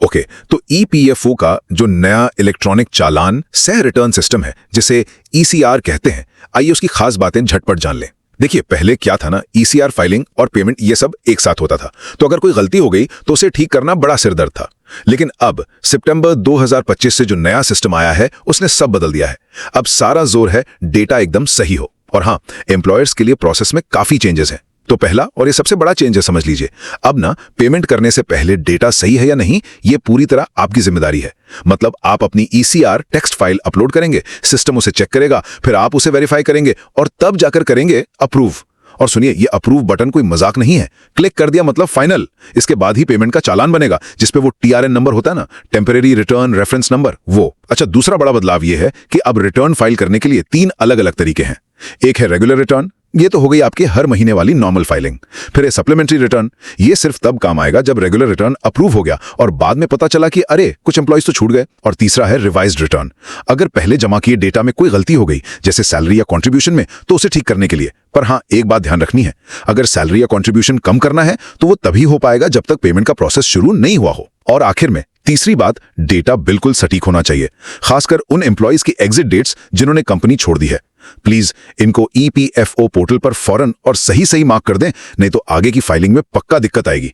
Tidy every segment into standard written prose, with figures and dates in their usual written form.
Okay, तो EPFO का जो नया इलेक्ट्रॉनिक चालान सह रिटर्न सिस्टम है, जिसे ईसीआर कहते हैं, आइए उसकी खास बातें झटपट जान लें। देखिए, पहले क्या था ना, ईसीआर फाइलिंग और पेमेंट ये सब एक साथ होता था, तो अगर कोई गलती हो गई तो उसे ठीक करना बड़ा सिरदर्द था। लेकिन अब सितंबर 2025 से जो नया सिस्टम आया है उसने सब बदल दिया है। अब सारा जोर है डेटा एकदम सही हो। और हाँ, एम्प्लॉयर्स के लिए प्रोसेस में काफी चेंजेस हैं। तो पहला और ये सबसे बड़ा चेंज है, समझ लीजिए, अब ना पेमेंट करने से पहले डेटा सही है या नहीं ये पूरी तरह आपकी जिम्मेदारी है। मतलब आप अपनी ईसीआर टेक्स्ट फाइल अपलोड करेंगे, सिस्टम उसे चेक करेगा, फिर आप उसे वेरीफाई करेंगे और तब जाकर करेंगे अप्रूव। और सुनिए, ये अप्रूव बटन कोई मजाक नहीं है। क्लिक कर दिया मतलब फाइनल। इसके बाद ही पेमेंट का चालान बनेगा, जिसपे वो टीआरएन नंबर होता है ना, टेम्परेरी रिटर्न रेफरेंस नंबर, वो। अच्छा, दूसरा बड़ा बदलाव ये है कि अब रिटर्न फाइल करने के लिए 3 अलग अलग तरीके हैं। एक है रेगुलर रिटर्न, ये तो हो गई आपकी हर महीने वाली नॉर्मल फाइलिंग। फिर है सप्लीमेंट्री रिटर्न, ये सिर्फ तब काम आएगा जब रेगुलर रिटर्न अप्रूव हो गया और बाद में पता चला कि अरे कुछ एम्प्लॉइज तो छूट गए। और तीसरा है रिवाइज्ड रिटर्न, अगर पहले जमा किए डेटा में कोई गलती हो गई, जैसे सैलरी या कॉन्ट्रीब्यूशन में, तो उसे ठीक करने के लिए। पर हाँ, एक बात ध्यान रखनी है, अगर सैलरी या कॉन्ट्रीब्यूशन कम करना है तो वो तभी हो पाएगा जब तक पेमेंट का प्रोसेस शुरू नहीं हुआ हो। और आखिर में तीसरी बात, डेटा बिल्कुल सटीक होना चाहिए, खासकर उन एम्प्लॉइज की एग्जिट डेट्स जिन्होंने कंपनी छोड़ दी है। प्लीज इनको ईपीएफओ पोर्टल पर फौरन और सही मार्क कर दें, नहीं तो आगे की फाइलिंग में पक्का दिक्कत आएगी।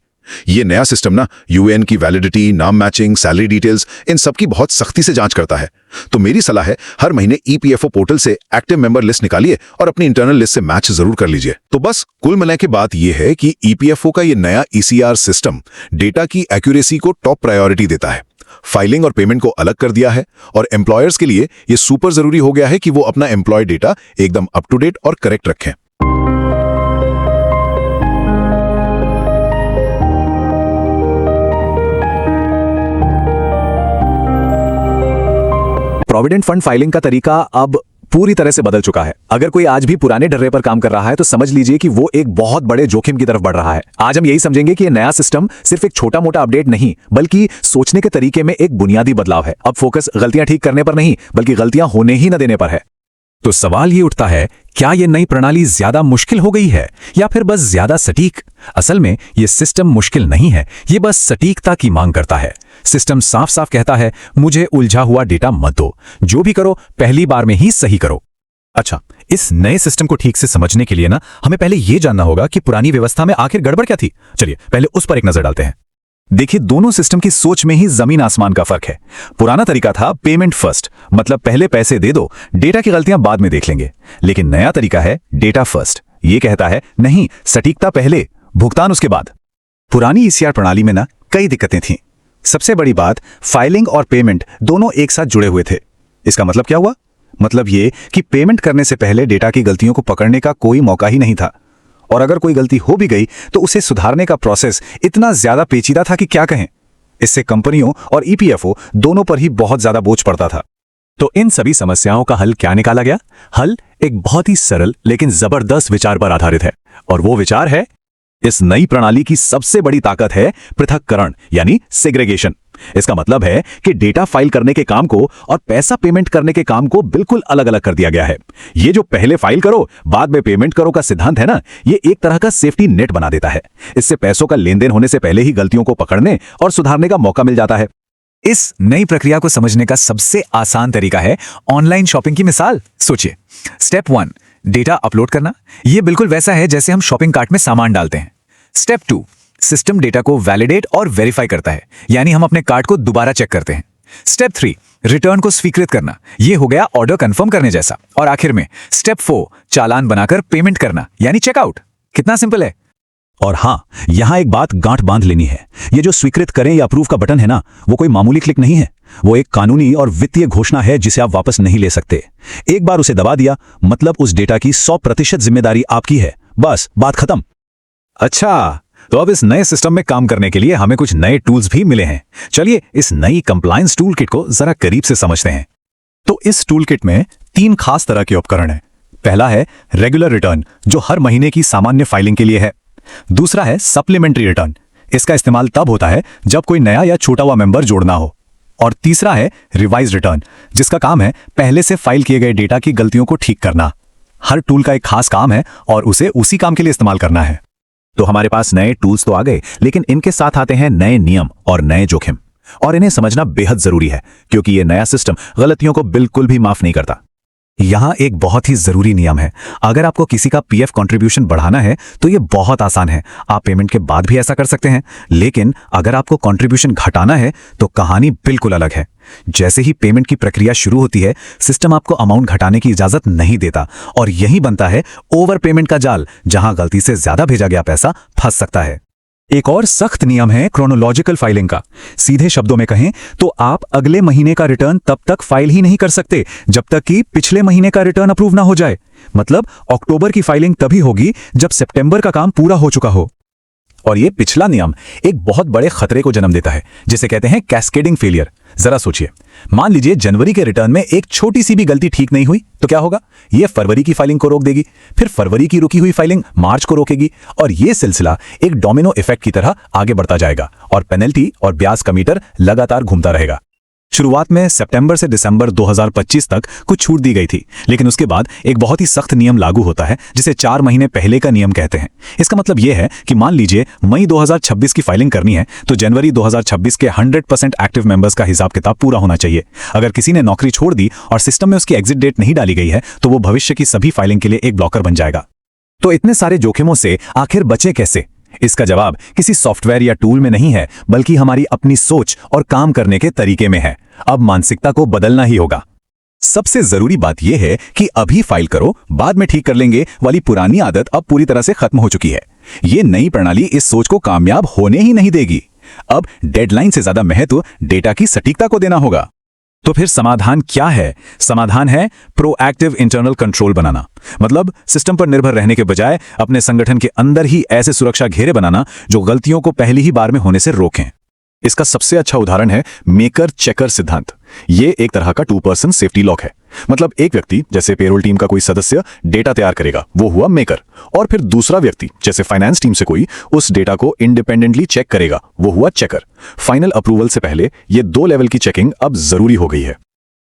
ये नया सिस्टम ना यूएएन की वैलिडिटी, नाम मैचिंग, सैलरी डिटेल्स, इन सब की बहुत सख्ती से जांच करता है। तो मेरी सलाह है, हर महीने ईपीएफओ पोर्टल से एक्टिव मेंबर लिस्ट निकालिए और अपनी इंटरनल लिस्ट से मैच जरूर कर लीजिए। तो बस कुल मिला के बात यह है कि ईपीएफओ का ये नया ईसीआर सिस्टम डेटा की एक्यूरेसी को टॉप प्रायोरिटी देता है, फाइलिंग और पेमेंट को अलग कर दिया है, और एम्प्लॉयर्स के लिए यह सुपर जरूरी हो गया है कि वो अपना एम्प्लॉय डेटा एकदम अप टू डेट और करेक्ट रखें। प्रोविडेंट फंड फाइलिंग का तरीका अब पूरी तरह से बदल चुका है। अगर कोई आज भी पुराने डर्रे पर काम कर रहा है तो समझ लीजिए कि वो एक बहुत बड़े जोखिम की तरफ बढ़ रहा है। आज हम यही समझेंगे कि ये नया सिस्टम सिर्फ एक छोटा मोटा अपडेट नहीं, बल्कि सोचने के तरीके में एक बुनियादी बदलाव है। अब फोकस गलतियां ठीक करने पर नहीं, बल्कि गलतियां होने ही न देने पर है। तो सवाल ये उठता है, क्या ये नई प्रणाली ज्यादा मुश्किल हो गई है या फिर बस ज्यादा सटीक? असल में ये सिस्टम मुश्किल नहीं है, ये बस सटीकता की मांग करता है। सिस्टम साफ साफ कहता है, मुझे उलझा हुआ डेटा मत दो, जो भी करो पहली बार में ही सही करो। अच्छा, इस नए सिस्टम को ठीक से समझने के लिए ना हमें पहले यह जानना होगा कि पुरानी व्यवस्था में आखिर गड़बड़ क्या थी। चलिए पहले उस पर एक नजर डालते हैं। देखिए, दोनों सिस्टम की सोच में ही जमीन आसमान का फर्क है। पुराना तरीका था पेमेंट फर्स्ट, मतलब पहले पैसे दे दो, डेटा की गलतियां बाद में देख लेंगे। लेकिन नया तरीका है डेटा फर्स्ट, ये कहता है नहीं, सटीकता पहले, भुगतान उसके बाद। पुरानी ईसीआर प्रणाली में ना कई दिक्कतें थीं। सबसे बड़ी बात, फाइलिंग और पेमेंट दोनों एक साथ जुड़े हुए थे। इसका मतलब क्या हुआ? मतलब ये कि पेमेंट करने से पहले डेटा की गलतियों को पकड़ने का कोई मौका ही नहीं था, और अगर कोई गलती हो भी गई तो उसे सुधारने का प्रोसेस इतना ज्यादा पेचीदा था कि क्या कहें। इससे कंपनियों और ईपीएफओ दोनों पर ही बहुत ज्यादा बोझ पड़ता था। तो इन सभी समस्याओं का हल क्या निकाला गया? हल एक बहुत ही सरल लेकिन जबरदस्त विचार पर आधारित है, और वो विचार है, इस नई प्रणाली की सबसे बड़ी ताकत है पृथक्करण, यानी सेग्रीगेशन। इसका मतलब है कि डेटा फाइल करने के काम को और पैसा पेमेंट करने के काम को बिल्कुल अलग अलग कर दिया गया है। ये जो पहले फाइल करो बाद में पेमेंट करो का सिद्धांत है ना, ये एक तरह का सेफ्टी नेट बना देता है। इससे पैसों का लेन देन होने से पहले ही गलतियों को पकड़ने और सुधारने का मौका मिल जाता है। इस नई प्रक्रिया को समझने का सबसे आसान तरीका है ऑनलाइन शॉपिंग की मिसाल। सोचिए, स्टेप 1, डेटा अपलोड करना। यह बिल्कुल वैसा है जैसे हम शॉपिंग कार्ट में सामान डालते हैं। स्टेप 2, सिस्टम डेटा को वैलिडेट और वेरीफाई करता है, यानी हम अपने कार्ट को दोबारा चेक करते हैं। स्टेप 3, रिटर्न को स्वीकृत करना। यह हो गया ऑर्डर कंफर्म करने जैसा। और आखिर में स्टेप 4, चालान बनाकर पेमेंट करना, यानी चेकआउट। कितना सिंपल है। और हां, यहां एक बात गांठ बांध लेनी है, ये जो स्वीकृत करें या अप्रूव का बटन है ना, वो कोई मामूली क्लिक नहीं है। वो एक कानूनी और वित्तीय घोषणा है जिसे आप वापस नहीं ले सकते। एक बार उसे दबा दिया मतलब उस डेटा की 100% जिम्मेदारी आपकी है। बस बात खत्म। अच्छा, तो अब इस नए सिस्टम में काम करने के लिए हमें कुछ नए टूल्स भी मिले हैं। चलिए इस नई कंप्लायंस टूल किट को जरा करीब से समझते हैं। तो इस टूल किट में 3 खास तरह के उपकरण हैं। पहला है रेगुलर रिटर्न, जो हर महीने की सामान्य फाइलिंग के लिए है। दूसरा है सप्लीमेंट्री रिटर्न, इसका इस्तेमाल तब होता है जब कोई नया या छूटा हुआ मेंबर जोड़ना हो। और तीसरा है रिवाइज रिटर्न, जिसका काम है पहले से फाइल किए गए डेटा की गलतियों को ठीक करना। हर टूल का एक खास काम है और उसे उसी काम के लिए इस्तेमाल करना है। तो हमारे पास नए टूल्स तो आ गए, लेकिन इनके साथ आते हैं नए नियम और नए जोखिम। और इन्हें समझना बेहद जरूरी है क्योंकि ये नया सिस्टम गलतियों को बिल्कुल भी माफ नहीं करता। यहाँ एक बहुत ही जरूरी नियम है। अगर आपको किसी का पीएफ कंट्रीब्यूशन बढ़ाना है तो ये बहुत आसान है, आप पेमेंट के बाद भी ऐसा कर सकते हैं। लेकिन अगर आपको कंट्रीब्यूशन घटाना है तो कहानी बिल्कुल अलग है। जैसे ही पेमेंट की प्रक्रिया शुरू होती है, सिस्टम आपको अमाउंट घटाने की इजाजत नहीं देता और यही बनता है ओवर पेमेंट का जाल, जहां गलती से ज्यादा भेजा गया पैसा फंस सकता है। एक और सख्त नियम है क्रोनोलॉजिकल फाइलिंग का। सीधे शब्दों में कहें तो आप अगले महीने का रिटर्न तब तक फाइल ही नहीं कर सकते जब तक कि पिछले महीने का रिटर्न अप्रूव ना हो जाए। मतलब अक्टूबर की फाइलिंग तभी होगी जब सितंबर का काम पूरा हो चुका हो। और ये पिछला नियम एक बहुत बड़े खतरे को जन्म देता है, जिसे कहते हैं कैस्केडिंग फेलियर। जरा सोचिए, मान लीजिए जनवरी के रिटर्न में एक छोटी सी भी गलती ठीक नहीं हुई तो क्या होगा? ये फरवरी की फाइलिंग को रोक देगी, फिर फरवरी की रुकी हुई फाइलिंग मार्च को रोकेगी और ये सिलसिला एक डोमिनो इफेक्ट की तरह आगे बढ़ता जाएगा और पेनल्टी और ब्याज का मीटर लगातार घूमता रहेगा। शुरुआत में सितंबर से दिसंबर 2025 तक कुछ छूट दी गई थी, लेकिन उसके बाद एक बहुत ही सख्त नियम लागू होता है जिसे 4 महीने पहले का नियम कहते हैं। इसका मतलब यह है कि मान लीजिए मई 2026 की फाइलिंग करनी है तो जनवरी 2026 के 100% एक्टिव मेंबर्स का हिसाब किताब पूरा होना चाहिए। अगर किसी ने नौकरी छोड़ दी और सिस्टम में उसकी एग्जिट डेट नहीं डाली गई है तो वो भविष्य की सभी फाइलिंग के लिए एक ब्लॉकर बन जाएगा। तो इतने सारे जोखिमों से आखिर बचे कैसे? इसका जवाब किसी सॉफ्टवेयर या टूल में नहीं है, बल्कि हमारी अपनी सोच और काम करने के तरीके में है। अब मानसिकता को बदलना ही होगा। सबसे जरूरी बात यह है कि अभी फाइल करो, बाद में ठीक कर लेंगे वाली पुरानी आदत अब पूरी तरह से खत्म हो चुकी है। ये नई प्रणाली इस सोच को कामयाब होने ही नहीं देगी। अब डेडलाइन से ज्यादा महत्व डेटा की सटीकता को देना होगा। तो फिर समाधान क्या है? समाधान है प्रोएक्टिव इंटरनल कंट्रोल बनाना। मतलब सिस्टम पर निर्भर रहने के बजाय अपने संगठन के अंदर ही ऐसे सुरक्षा घेरे बनाना जो गलतियों को पहली ही बार में होने से रोकें। इसका सबसे अच्छा उदाहरण है मेकर चेकर सिद्धांत। ये एक तरह का 2% सेफ्टी लॉक है। मतलब एक व्यक्ति जैसे पेरोल टीम का कोई सदस्य डेटा तैयार करेगा, वो हुआ मेकर, और फिर दूसरा व्यक्ति जैसे फाइनेंस टीम से कोई उस डेटा को इंडिपेंडेंटली चेक करेगा, वो हुआ चेकर। फाइनल अप्रूवल से पहले ये 2 लेवल की चेकिंग अब जरूरी हो गई है।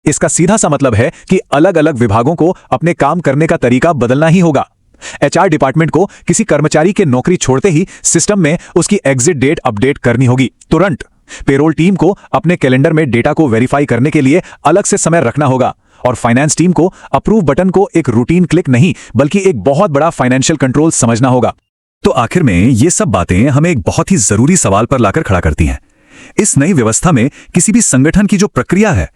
इसका सीधा सा मतलब है कि अलग अलग विभागों को अपने काम करने का तरीका बदलना ही होगा। एचआर डिपार्टमेंट को किसी कर्मचारी के नौकरी छोड़ते ही सिस्टम में उसकी एग्जिट डेट अपडेट करनी होगी तुरंत। पेरोल टीम को अपने कैलेंडर में डेटा को वेरीफाई करने के लिए अलग से समय रखना होगा और फाइनेंस टीम को अप्रूव बटन को एक रूटीन क्लिक नहीं बल्कि एक बहुत बड़ा फाइनेंशियल कंट्रोल समझना होगा। तो आखिर में ये सब बातें हमें एक बहुत ही जरूरी सवाल पर लाकर खड़ा करती हैं। इस नई व्यवस्था में किसी भी संगठन की जो प्रक्रिया है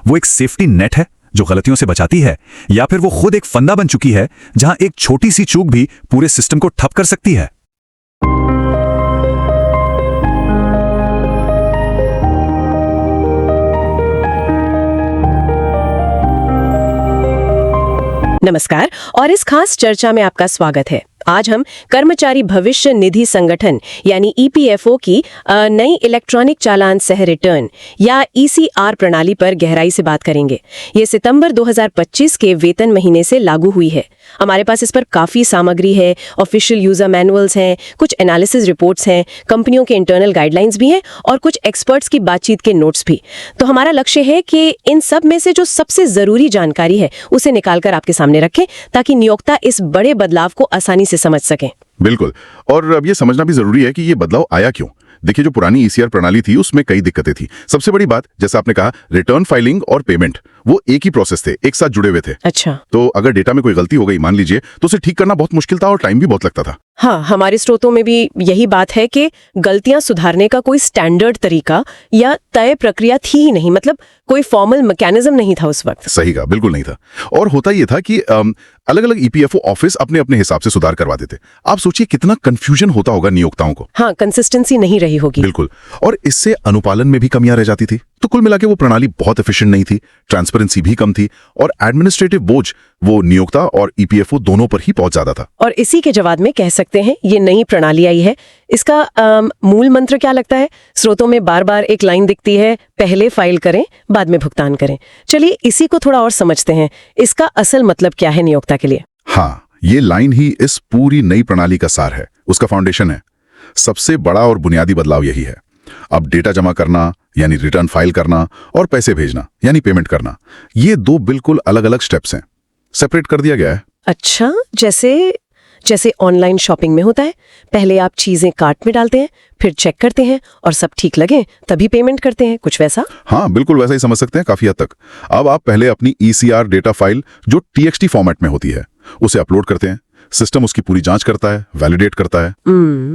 वो एक सेफ्टी नेट है जो गलतियों से बचाती है, या फिर वो खुद एक फंदा बन चुकी है जहां एक छोटी सी चूक भी पूरे सिस्टम को ठप कर सकती है। नमस्कार और इस खास चर्चा में आपका स्वागत है। आज हम कर्मचारी भविष्य निधि संगठन यानी ईपीएफओ की नई इलेक्ट्रॉनिक चालान सह रिटर्न या ईसीआर प्रणाली पर गहराई से बात करेंगे। ये सितंबर 2025 के वेतन महीने से लागू हुई है। हमारे पास इस पर काफ़ी सामग्री है, ऑफिशियल यूजर मैनुअल्स हैं, कुछ एनालिसिस रिपोर्ट्स हैं, कंपनियों के इंटरनल गाइडलाइंस भी हैं और कुछ एक्सपर्ट्स की बातचीत के नोट्स भी। तो हमारा लक्ष्य है कि इन सब में से जो सबसे ज़रूरी जानकारी है उसे निकालकर आपके सामने रखें ताकि नियोक्ता इस बड़े बदलाव को आसानी से समझ सकें। बिल्कुल, और अब ये समझना भी जरूरी है कि ये बदलाव आया क्यों। देखिए, जो पुरानी ईसीआर प्रणाली थी उसमें कई दिक्कतें थी। सबसे बड़ी बात, जैसा आपने कहा, रिटर्न फाइलिंग और पेमेंट वो एक ही प्रोसेस थे, एक साथ जुड़े हुए थे। अच्छा, तो अगर डेटा में कोई गलती हो गई मान लीजिए, तो उसे ठीक करना बहुत मुश्किल था और टाइम भी बहुत लगता था। हाँ, हमारे स्रोतों में भी यही बात है कि गलतियां सुधारने का कोई स्टैंडर्ड तरीका या तय प्रक्रिया थी ही नहीं। मतलब कोई फॉर्मल मैकेनिज्म नहीं था उस वक्त। सही कहा, बिल्कुल नहीं था। और होता ये था कि अलग अलग ईपीएफओ ऑफिस अपने अपने हिसाब से सुधार करवाते थे। आप सोचिए कितना कंफ्यूजन होता होगा नियोक्ताओं को। हाँ, कंसिस्टेंसी नहीं रही होगी। बिल्कुल, और इससे अनुपालन में भी कमियां रह जाती थी। तो कुल मिलाके वो प्रणाली बहुत एफिशिएंट नहीं थी, ट्रांसपेरेंसी भी कम थी और एडमिनिस्ट्रेटिव बोझ वो नियोक्ता और ईपीएफओ दोनों पर ही पहुंच जाता था। और इसी के जवाब में कह सकते हैं ये नई प्रणाली आई है। इसका मूल मंत्र क्या लगता है? स्रोतों में बार बार एक लाइन दिखती है, पहले फाइल करें बाद में भुगतान करें। चलिए इसी को थोड़ा और समझते हैं। इसका असल मतलब क्या है नियोक्ता के लिए? हाँ, ये लाइन ही इस पूरी नई प्रणाली का सार है, उसका फाउंडेशन है। सबसे बड़ा और बुनियादी बदलाव यही है। अब डेटा जमा करना यानी रिटर्न फाइल करना और पैसे भेजना यानी पेमेंट करना, ये 2 बिल्कुल अलग अलग स्टेप्स हैं। सेपरेट कर दिया गया है। अच्छा, जैसे ऑनलाइन शॉपिंग में होता है, पहले आप चीजें कार्ट में डालते हैं, फिर चेक करते हैं और सब ठीक लगे तभी पेमेंट करते हैं, कुछ वैसा? हाँ, बिल्कुल वैसा ही समझ सकते हैं काफी हद तक। अब आप पहले अपनी ECR डेटा फाइल जो TXT फॉर्मेट में होती है उसे अपलोड करते हैं। सिस्टम उसकी पूरी जांच करता है, वैलिडेट करता है।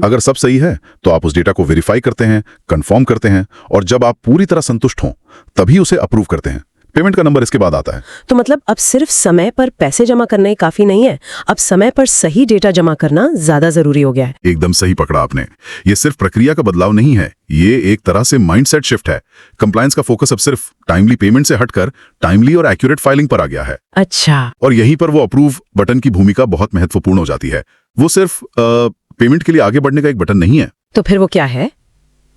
अगर सब सही है तो आप उस डेटा को वेरीफाई करते हैं, कंफर्म करते हैं, और जब आप पूरी तरह संतुष्ट हों तभी उसे अप्रूव करते हैं। पेमेंट का नंबर इसके बाद आता है। तो मतलब अब सिर्फ समय पर पैसे जमा करना ही काफी नहीं है, अब समय पर सही डेटा जमा करना ज्यादा जरूरी हो गया है। एकदम सही पकड़ा आपने। ये सिर्फ प्रक्रिया का बदलाव नहीं है, ये एक तरह से माइंडसेट शिफ्ट है। कंप्लायंस का फोकस अब सिर्फ टाइमली पेमेंट से हटकर टाइमली और एक्यूरेट फाइलिंग पर आ गया है। अच्छा। और यहीं पर वो अप्रूव बटन की भूमिका बहुत महत्वपूर्ण हो जाती है। वो सिर्फ पेमेंट के लिए आगे बढ़ने का एक बटन नहीं है। तो फिर वो क्या है?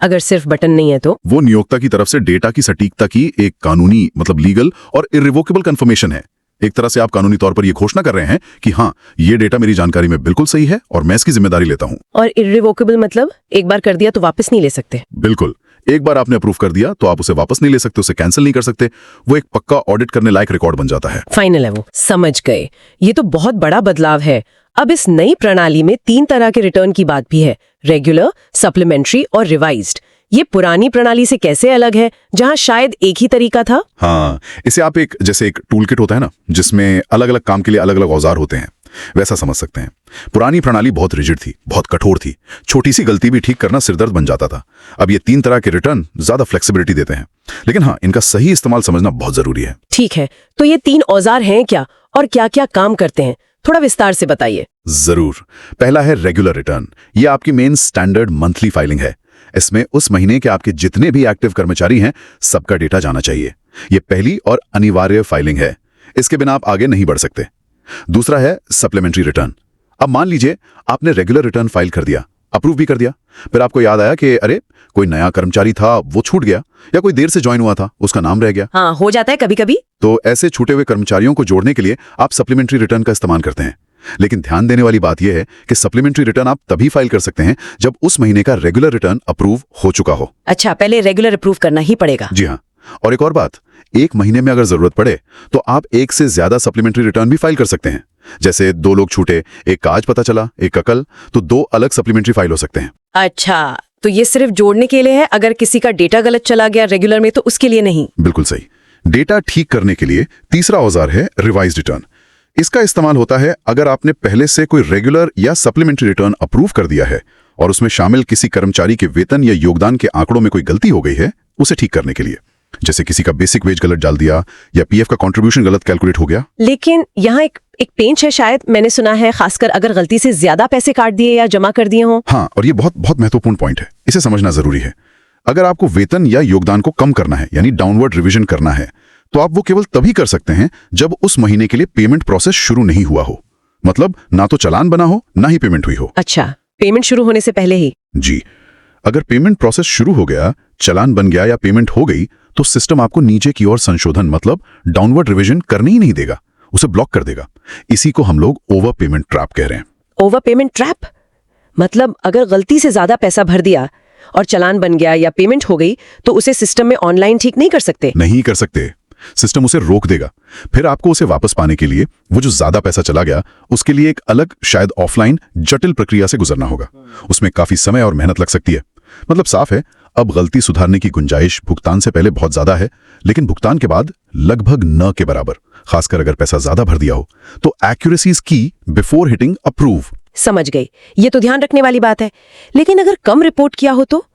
अगर सिर्फ बटन नहीं है तो? वो नियोक्ता की तरफ से डेटा की सटीकता की एक कानूनी, मतलब लीगल और इर्रिवोकेबल कंफर्मेशन है। एक तरह से आप कानूनी तौर पर यह घोषणा कर रहे हैं कि हाँ, ये डेटा मेरी जानकारी में बिल्कुल सही है और मैं इसकी जिम्मेदारी लेता हूं। और इर्रिवोकेबल मतलब एक बार कर दिया तो वापस नहीं ले सकते? बिल्कुल, एक बार आपने अप्रूव कर दिया तो आप उसे वापस नहीं ले सकते, उसे कैंसिल नहीं कर सकते। वो एक पक्का ऑडिट करने लायक रिकॉर्ड बन जाता है। फाइनल है वो। समझ गए, ये तो बहुत बड़ा बदलाव है। अब इस नई प्रणाली में 3 तरह के रिटर्न की बात भी है, रेगुलर, सप्लीमेंट्री और रिवाइज्ड। ये पुरानी प्रणाली से कैसे अलग है, जहां शायद एक ही तरीका था? हाँ, इसे आप जैसे एक टूल किट होता है ना, जिसमें अलग अलग काम के लिए अलग अलग औजार होते हैं, वैसा समझ सकते हैं। पुरानी प्रणाली बहुत रिजिड थी, बहुत कठोर थी, छोटी सी गलती भी ठीक करना सिरदर्द बन जाता था। अब ये 3 तरह के रिटर्न ज्यादा फ्लेक्सिबिलिटी देते हैं, लेकिन हाँ, इनका सही इस्तेमाल समझना बहुत जरूरी है। ठीक है, तो ये 3 औजार हैं क्या और क्या क्या काम करते हैं, थोड़ा विस्तार से बताइए। जरूर। पहला है रेगुलर रिटर्न। ये आपकी मेन स्टैंडर्ड मंथली फाइलिंग है। इसमें उस महीने के आपके जितने भी एक्टिव कर्मचारी हैं, सबका डेटा जाना चाहिए। ये पहली और अनिवार्य फाइलिंग है, इसके बिना आप आगे नहीं बढ़ सकते। दूसरा है सप्लीमेंट्री रिटर्न। अब मान लीजिए आपने रेगुलर रिटर्न फाइल कर दिया, अप्रूव भी कर दिया, फिर आपको याद आया कि अरे कोई नया कर्मचारी था, वो छूट गया, या कोई देर से ज्वाइन हुआ था, उसका नाम रह गया। हाँ, हो जाता है कभी कभी। तो ऐसे छूटे हुए कर्मचारियों को जोड़ने के लिए आप सप्लीमेंट्री रिटर्न का इस्तेमाल करते हैं। लेकिन ध्यान देने वाली बात यह है कि सप्लीमेंट्री रिटर्न आप तभी फाइल कर सकते हैं जब उस महीने का रेगुलर रिटर्न अप्रूव हो चुका हो। अच्छा, पहले रेगुलर अप्रूव करना ही पड़ेगा? जी हाँ। और एक और बात, एक महीने में अगर जरूरत पड़े तो आप एक से ज्यादा सप्लीमेंट्री रिटर्न भी फाइल कर सकते हैं। जैसे 2 लोग छूटे, एक का आज पता चला, एक का कल, तो 2 अलग सप्लीमेंट्री फाइल हो सकते हैं। अच्छा, तो ये सिर्फ जोड़ने के लिए है, अगर किसी का डेटा गलत चला गया रेगुलर में तो उसके लिए नहीं? बिल्कुल सही। डेटा ठीक करने के लिए तीसरा औजार है रिवाइज्ड रिटर्न। इसका इस्तेमाल होता है अगर आपने पहले से कोई रेगुलर या सप्लीमेंट्री रिटर्न अप्रूव कर दिया है और उसमें शामिल किसी कर्मचारी के वेतन या योगदान के आंकड़ों में कोई गलती हो गई है, उसे ठीक करने के लिए। जैसे किसी का बेसिक वेज गलत डाल दिया या पीएफ का कंट्रीब्यूशन गलत कैलकुलेट हो गया। लेकिन यहाँ एक पेंच है, शायद मैंने सुना है, खासकर अगर गलती से ज्यादा पैसे काट दिए या जमा कर दिए हों। हाँ, और ये बहुत बहुत महत्वपूर्ण पॉइंट है, इसे समझना जरूरी है। अगर आपको वेतन या योगदान को कम करना है, यानी डाउनवर्ड रिविजन करना है, तो आप वो केवल तभी कर सकते हैं जब उस महीने के लिए पेमेंट प्रोसेस शुरू नहीं हुआ हो। मतलब ना तो चालान बना हो, ना ही पेमेंट हुई हो। अच्छा, पेमेंट शुरू होने से पहले ही? जी। अगर पेमेंट प्रोसेस शुरू हो गया, चालान बन गया या पेमेंट हो गई, तो सिस्टम आपको नीचे की ओर संशोधन, मतलब डाउनवर्ड रिविजन करने ही नहीं देगा, उसे ब्लॉक कर देगा। इसी को हम लोग ओवर पेमेंट ट्रैप कह रहे हैं। ओवर पेमेंट ट्रैप मतलब अगर गलती से ज्यादा पैसा भर दिया और चालान बन गया या पेमेंट हो गई तो उसे सिस्टम में ऑनलाइन ठीक नहीं कर सकते? नहीं कर सकते। सिस्टम उसे रोक देगा। फिर आपको उसे वापस पाने के लिए वो जो ज्यादा पैसा चला गया, उसके लिए एक अलग, शायद ऑफलाइन जटिल प्रक्रिया से गुजरना होगा। उसमें काफी समय और मेहनत लग सकती है। मतलब साफ है, अब गलती सुधारने की गुंजाइश भुगतान से पहले बहुत ज्यादा है, लेकिन भुगतान के बाद लगभग न के बराबर। खासकर अगर पैसा ज्यादा भर दिया हो तो एक्यूरेसी इज की बिफोर हिटिंग अप्रूव। समझ गई, ये तो ध्यान रखने वाली बात है। लेकिन अगर कम रिपोर्ट किया हो तो,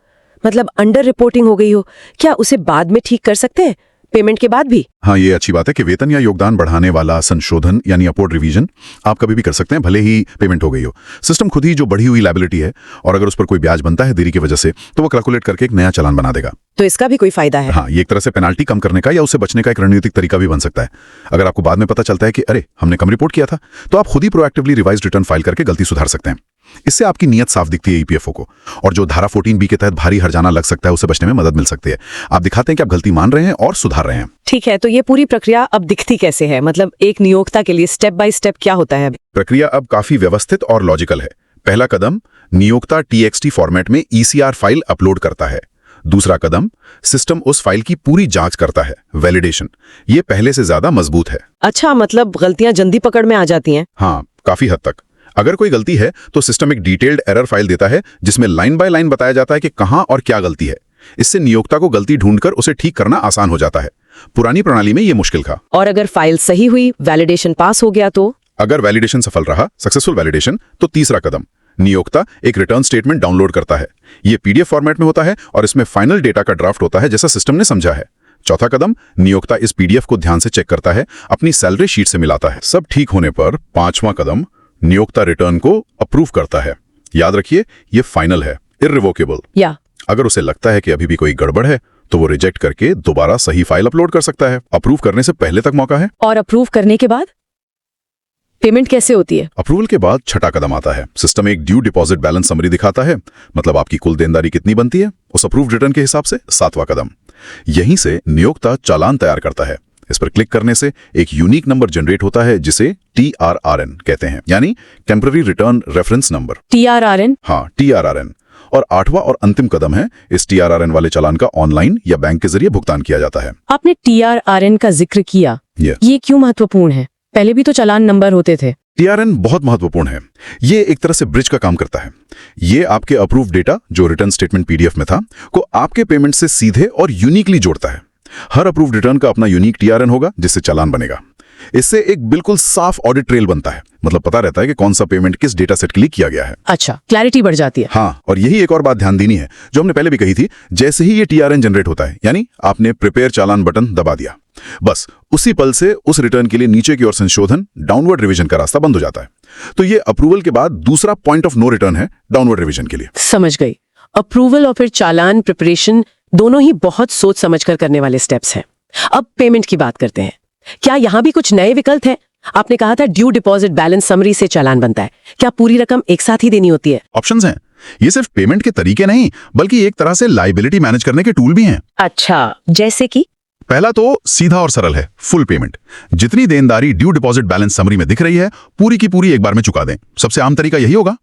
मतलब अंडर रिपोर्टिंग हो गई हो, क्या उसे बाद में ठीक कर सकते हैं, पेमेंट के बाद भी? हाँ, ये अच्छी बात है कि वेतन या योगदान बढ़ाने वाला संशोधन यानी अपवर्ड रिवीजन आप कभी भी कर सकते हैं, भले ही पेमेंट हो गई हो। सिस्टम खुद ही जो बढ़ी हुई लायबिलिटी है, और अगर उस पर कोई ब्याज बनता है देरी की वजह से, तो वो कैलकुलेट करके एक नया चालान बना देगा। तो इसका भी कोई फायदा है? हाँ, ये एक तरह से पेनाल्टी कम करने का या उससे बचने का एक रणनीतिक तरीका भी बन सकता है। अगर आपको बाद में पता चलता है कि अरे हमने कम रिपोर्ट किया था, तो आप खुद ही प्रोएक्टिवली रिवाइज्ड रिटर्न फाइल करके गलती सुधार सकते हैं। इससे आपकी नीयत साफ दिखती है ईपीएफओ को, और जो धारा 14B के तहत भारी हर्जाना लग सकता है, उससे बचने में मदद मिल सकती है। आप दिखाते हैं कि आप गलती मान रहे हैं और सुधार रहे हैं। ठीक है, तो ये पूरी प्रक्रिया अब दिखती कैसे है? मतलब एक नियोक्ता के लिए स्टेप बाय स्टेप क्या होता है? प्रक्रिया अब काफी व्यवस्थित और लॉजिकल है। पहला कदम, नियोक्ता TXT फॉर्मेट में ECR फाइल अपलोड करता है। दूसरा कदम, सिस्टम उस फाइल की पूरी जांच करता है, वैलिडेशन। ये पहले से ज्यादा मजबूत है। अच्छा, मतलब गलतियां जल्दी पकड़ में आ जाती हैं? हाँ, काफी हद तक। अगर कोई गलती है तो सिस्टम एक डिटेल्ड एरर फाइल देता है जिसमें लाइन बाय लाइन बताया जाता है कि कहां और क्या गलती है। इससे नियोक्ता को गलती ढूंढकर उसे ठीक करना आसान हो जाता है। पुरानी प्रणाली में यह मुश्किल था। और अगर फाइल सही हुई, वैलिडेशन पास हो गया तो? अगर वैलिडेशन सफल रहा, सक्सेसफुल वैलिडेशन, तो तीसरा कदम, नियोक्ता एक रिटर्न स्टेटमेंट डाउनलोड करता है। यह पीडीएफ फॉर्मेट में होता है और इसमें फाइनल डेटा का ड्राफ्ट होता है जैसा सिस्टम ने समझा है। चौथा कदम, नियोक्ता इस पीडीएफ को ध्यान से चेक करता है, अपनी सैलरी शीट से मिलाता है। सब ठीक होने पर पांचवां कदम, नियोक्ता रिटर्न को अप्रूव करता है। याद रखिए, यह फाइनल है, इररिवोकेबल। या अगर उसे लगता है कि अभी भी कोई गड़बड़ है तो वो रिजेक्ट करके दोबारा सही फाइल अपलोड कर सकता है। अप्रूव करने से पहले तक मौका है। और अप्रूव करने के बाद पेमेंट कैसे होती है? अप्रूवल के बाद छठा कदम आता है। सिस्टम एक ड्यू डिपॉजिट बैलेंस समरी दिखाता है, मतलब आपकी कुल देनदारी कितनी बनती है उस अप्रूव्ड रिटर्न के हिसाब से। सातवां कदम, यहीं से नियोक्ता चालान तैयार करता है। इस पर क्लिक करने से एक यूनिक नंबर जनरेट होता है जिसे TRRN कहते हैं, यानी temporary return reference number. TRRN? हाँ, TRRN। और आठवां और अंतिम कदम है, इस TRRN वाले चालान का ऑनलाइन या बैंक के जरिए भुगतान किया जाता है। आपने TRRN का जिक्र किया, ये क्यों महत्वपूर्ण है? पहले भी तो चालान नंबर होते थे। TRN बहुत महत्वपूर्ण है। ये एक तरह से ब्रिज का काम करता है। ये आपके अप्रूव डेटा जो रिटर्न स्टेटमेंट PDF में था को आपके पेमेंट से सीधे और यूनिकली जोड़ता है। हर अप्रूव्ड रिटर्न का अपना यूनिक TRN होगा जिससे चालान बनेगा। इससे एक बिल्कुल साफ ऑडिट ट्रेल बनता है, मतलब पता रहता है कि कौन सा पेमेंट किस डेटा सेट के लिए किया गया है। अच्छा, क्लैरिटी बढ़ जाती है। हाँ, और यही एक और बात ध्यान देनी है जो हमने पहले भी कही थी। जैसे ही ये TRN जनरेट होता है, यानी आपने प्रिपेयर चालान बटन दबा दिया, बस उसी पल से उस रिटर्न के लिए नीचे की ओर संशोधन, डाउनवर्ड रिवीजन का रास्ता बंद हो जाता है। तो ये अप्रूवल के बाद दूसरा पॉइंट ऑफ नो रिटर्न है डाउनवर्ड रिवीजन के लिए। समझ गई। अप्रूवल और फिर चालान प्रिपरेशन दोनों ही बहुत सोच समझकर करने वाले स्टेप्स हैं। अब पेमेंट की बात करते हैं। क्या यहाँ भी कुछ नए विकल्प हैं? आपने कहा था ड्यू डिपॉजिट बैलेंस समरी से चालान बनता है। क्या पूरी रकम एक साथ ही देनी होती है? ऑप्शंस हैं। ये सिर्फ पेमेंट के तरीके नहीं, बल्कि एक तरह से लायबिलिटी मैनेज करने के टूल भी हैं। अच्छा, जैसे कि? पहला तो सीधा और सरल है, फुल पेमेंट। जितनी देनदारी ड्यू डिपॉजिट बैलेंस समरी में दिख रही है, पूरी की पूरी एक बार में चुका दें। सबसे आम तरीका यही होगा।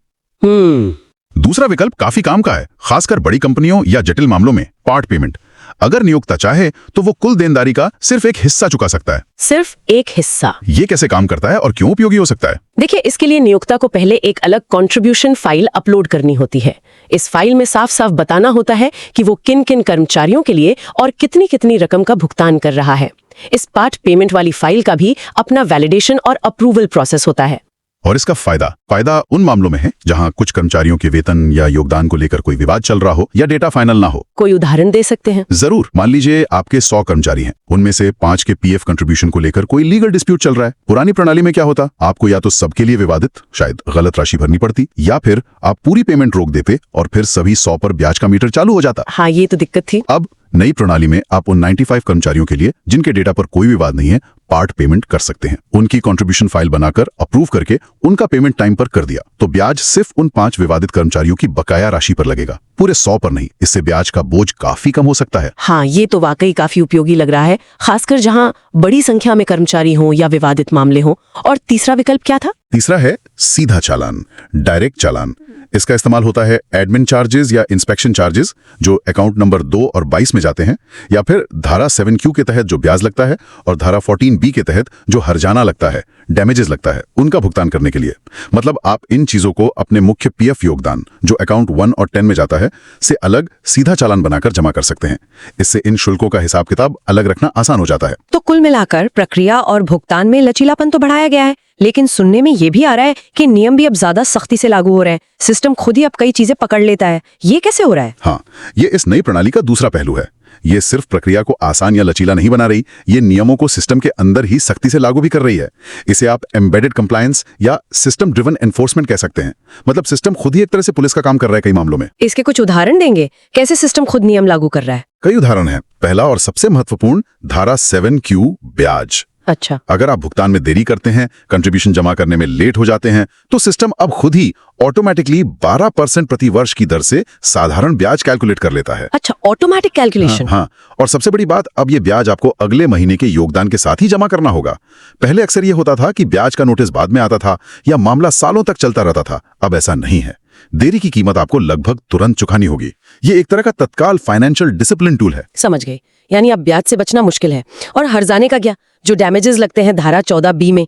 दूसरा विकल्प काफी काम का है, खासकर बड़ी कंपनियों या जटिल मामलों में, पार्ट पेमेंट। अगर नियोक्ता चाहे तो वो कुल देनदारी का सिर्फ एक हिस्सा चुका सकता है। सिर्फ एक हिस्सा? ये कैसे काम करता है और क्यों उपयोगी हो सकता है? देखिए, इसके लिए नियोक्ता को पहले एक अलग कंट्रीब्यूशन फाइल अपलोड करनी होती है। इस फाइल में साफ साफ बताना होता है कि वो किन किन कर्मचारियों के लिए और कितनी कितनी रकम का भुगतान कर रहा है। इस पार्ट पेमेंट वाली फाइल का भी अपना वैलिडेशन और अप्रूवल प्रोसेस होता है। और इसका फायदा उन मामलों में है जहां कुछ कर्मचारियों के वेतन या योगदान को लेकर कोई विवाद चल रहा हो या डेटा फाइनल ना हो। कोई उदाहरण दे सकते हैं? जरूर। मान लीजिए आपके 100 कर्मचारी हैं, उनमें से 5 के PF कंट्रीब्यूशन को लेकर कोई लीगल डिस्प्यूट चल रहा है। पुरानी प्रणाली में क्या होता, आपको या तो सबके लिए विवादित शायद गलत राशि भरनी पड़ती, या फिर आप पूरी पेमेंट रोक देते और फिर सभी 100 पर ब्याज का मीटर चालू हो जाता। हाँ, ये तो दिक्कत थी। अब नई प्रणाली में आप उन 95 कर्मचारियों के लिए जिनके डेटा पर कोई विवाद नहीं है, पार्ट पेमेंट कर सकते हैं। उनकी कंट्रीब्यूशन फाइल बनाकर अप्रूव करके उनका पेमेंट टाइम पर कर दिया तो ब्याज सिर्फ उन 5 विवादित कर्मचारियों की बकाया राशि पर लगेगा, पूरे 100 पर नहीं। इससे ब्याज का बोझ काफी कम हो सकता है। हाँ, ये तो वाकई काफी उपयोगी लग रहा है, खासकर जहाँ बड़ी संख्या में कर्मचारी हों या विवादित मामले हों। और तीसरा विकल्प क्या था? तीसरा है सीधा चालान, डायरेक्ट चालान। इसका इस्तेमाल होता है एडमिन चार्जेस या इंस्पेक्शन चार्जेस जो अकाउंट नंबर 2 और 22 में जाते हैं, या फिर धारा 7Q के तहत जो ब्याज लगता है और धारा 14B के तहत जो हर्जाना लगता है, डैमेजेस लगता है, उनका भुगतान करने के लिए। मतलब आप इन चीजों को अपने मुख्य PF योगदान जो अकाउंट 1 और 10 में जाता है से अलग सीधा चालान बनाकर जमा कर सकते हैं। इससे इन शुल्कों का हिसाब किताब अलग रखना आसान हो जाता है। तो कुल मिलाकर प्रक्रिया और भुगतान में लचीलापन तो बढ़ाया गया है, लेकिन सुनने में ये भी आ रहा है कि नियम भी अब ज्यादा सख्ती से लागू हो रहे हैं। सिस्टम खुद ही अब कई चीजें पकड़ लेता है। ये कैसे हो रहा है? हाँ, ये इस नई प्रणाली का दूसरा पहलू है। ये सिर्फ प्रक्रिया को आसान या लचीला नहीं बना रही, ये नियमों को सिस्टम के अंदर ही सख्ती से लागू भी कर रही है। इसे आप एम्बेडेड कंप्लायंस या सिस्टम ड्रिवन एनफोर्समेंट कह सकते हैं। मतलब सिस्टम खुद ही एक तरह से पुलिस का काम कर रहा है कई मामलों में। इसके कुछ उदाहरण देंगे? कैसे सिस्टम खुद नियम लागू कर रहा है? कई उदाहरण हैं। पहला और सबसे महत्वपूर्ण, धारा 7Q ब्याज। अच्छा, अगर आप भुगतान में देरी करते हैं, कंट्रीब्यूशन जमा करने में लेट हो जाते हैं, तो सिस्टम अब खुद ही ऑटोमेटिकली 12% प्रति वर्ष की दर से साधारण ब्याज कैलकुलेट कर लेता है। अच्छा, ऑटोमेटिक कैलकुलेशन। हाँ, और सबसे बड़ी बात, अब ये ब्याज आपको अगले महीने के योगदान के साथ ही जमा करना होगा। पहले अक्सर ये होता था कि ब्याज का नोटिस बाद में आता था या मामला सालों तक चलता रहता था। अब ऐसा नहीं है। देरी की कीमत आपको लगभग तुरंत चुकानी होगी। ये एक तरह का तत्काल फाइनेंशियल डिसिप्लिन टूल है। समझ गई। यानी अब ब्याज से बचना मुश्किल है। और हर्जाने का क्या, जो डैमेजेस लगते हैं धारा 14B में?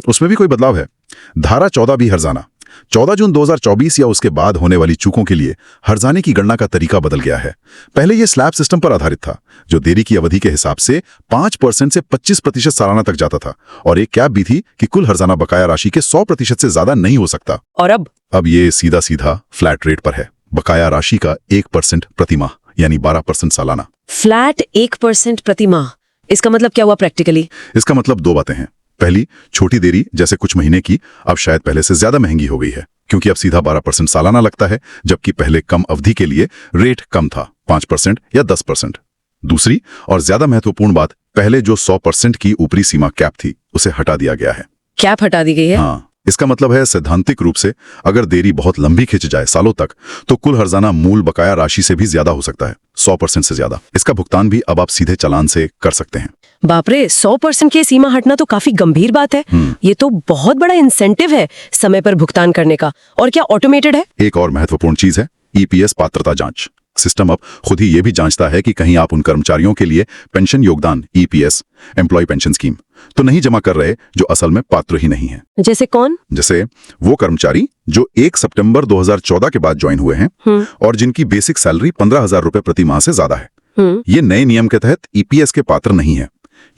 उसमें भी कोई बदलाव है। धारा 14B हर्जाना 14 जून 2024 या उसके बाद होने वाली चूकों के लिए हर्जाने की गणना का तरीका बदल गया है। पहले यह स्लैब सिस्टम पर आधारित था, जो देरी की अवधि के हिसाब से 5% से 25% सालाना तक जाता था, और एक कैप भी थी कि कुल हर्जाना बकाया राशि के 100% से ज्यादा नहीं हो सकता। और अब ये सीधा सीधा फ्लैट रेट पर है, बकाया राशि का 1% प्रति माह, यानी 12% सालाना। फ्लैट 1% प्रति माह, इसका मतलब क्या हुआ प्रैक्टिकली? इसका मतलब दो बातें हैं। पहली, छोटी देरी जैसे कुछ महीने की अब शायद पहले से ज्यादा महंगी हो गई है, क्योंकि अब सीधा 12% सालाना लगता है, जबकि पहले कम अवधि के लिए रेट कम था, 5% या 10%। दूसरी और ज्यादा महत्वपूर्ण बात, पहले जो 100% की ऊपरी सीमा कैप थी उसे हटा दिया गया है। कैप हटा दी गई है? हाँ, इसका मतलब है सैद्धांतिक रूप से अगर देरी बहुत लंबी खिंच जाए सालों तक, तो कुल हर्जाना मूल बकाया राशि से भी ज्यादा हो सकता है, 100% से ज्यादा। इसका भुगतान भी अब आप सीधे चालान से कर सकते हैं। बाप रे, 100% की सीमा हटना तो काफी गंभीर बात है। ये तो बहुत बड़ा इंसेंटिव है समय पर भुगतान करने का। और क्या ऑटोमेटेड है? एक और महत्वपूर्ण चीज है ईपीएस पात्रता जांच। सिस्टम अब खुद ही ये भी जांचता है कि कहीं आप उन कर्मचारियों के लिए पेंशन योगदान ईपीएस, एम्प्लॉय पेंशन स्कीम, तो नहीं जमा कर रहे जो असल में पात्र ही नहीं है। जैसे कौन? जैसे वो कर्मचारी जो 1 सितंबर 2014 के बाद ज्वाइन हुए हैं और जिनकी बेसिक सैलरी 15,000 रुपए प्रति माह से ज्यादा है, ये नए नियम के तहत ईपीएस के पात्र नहीं है।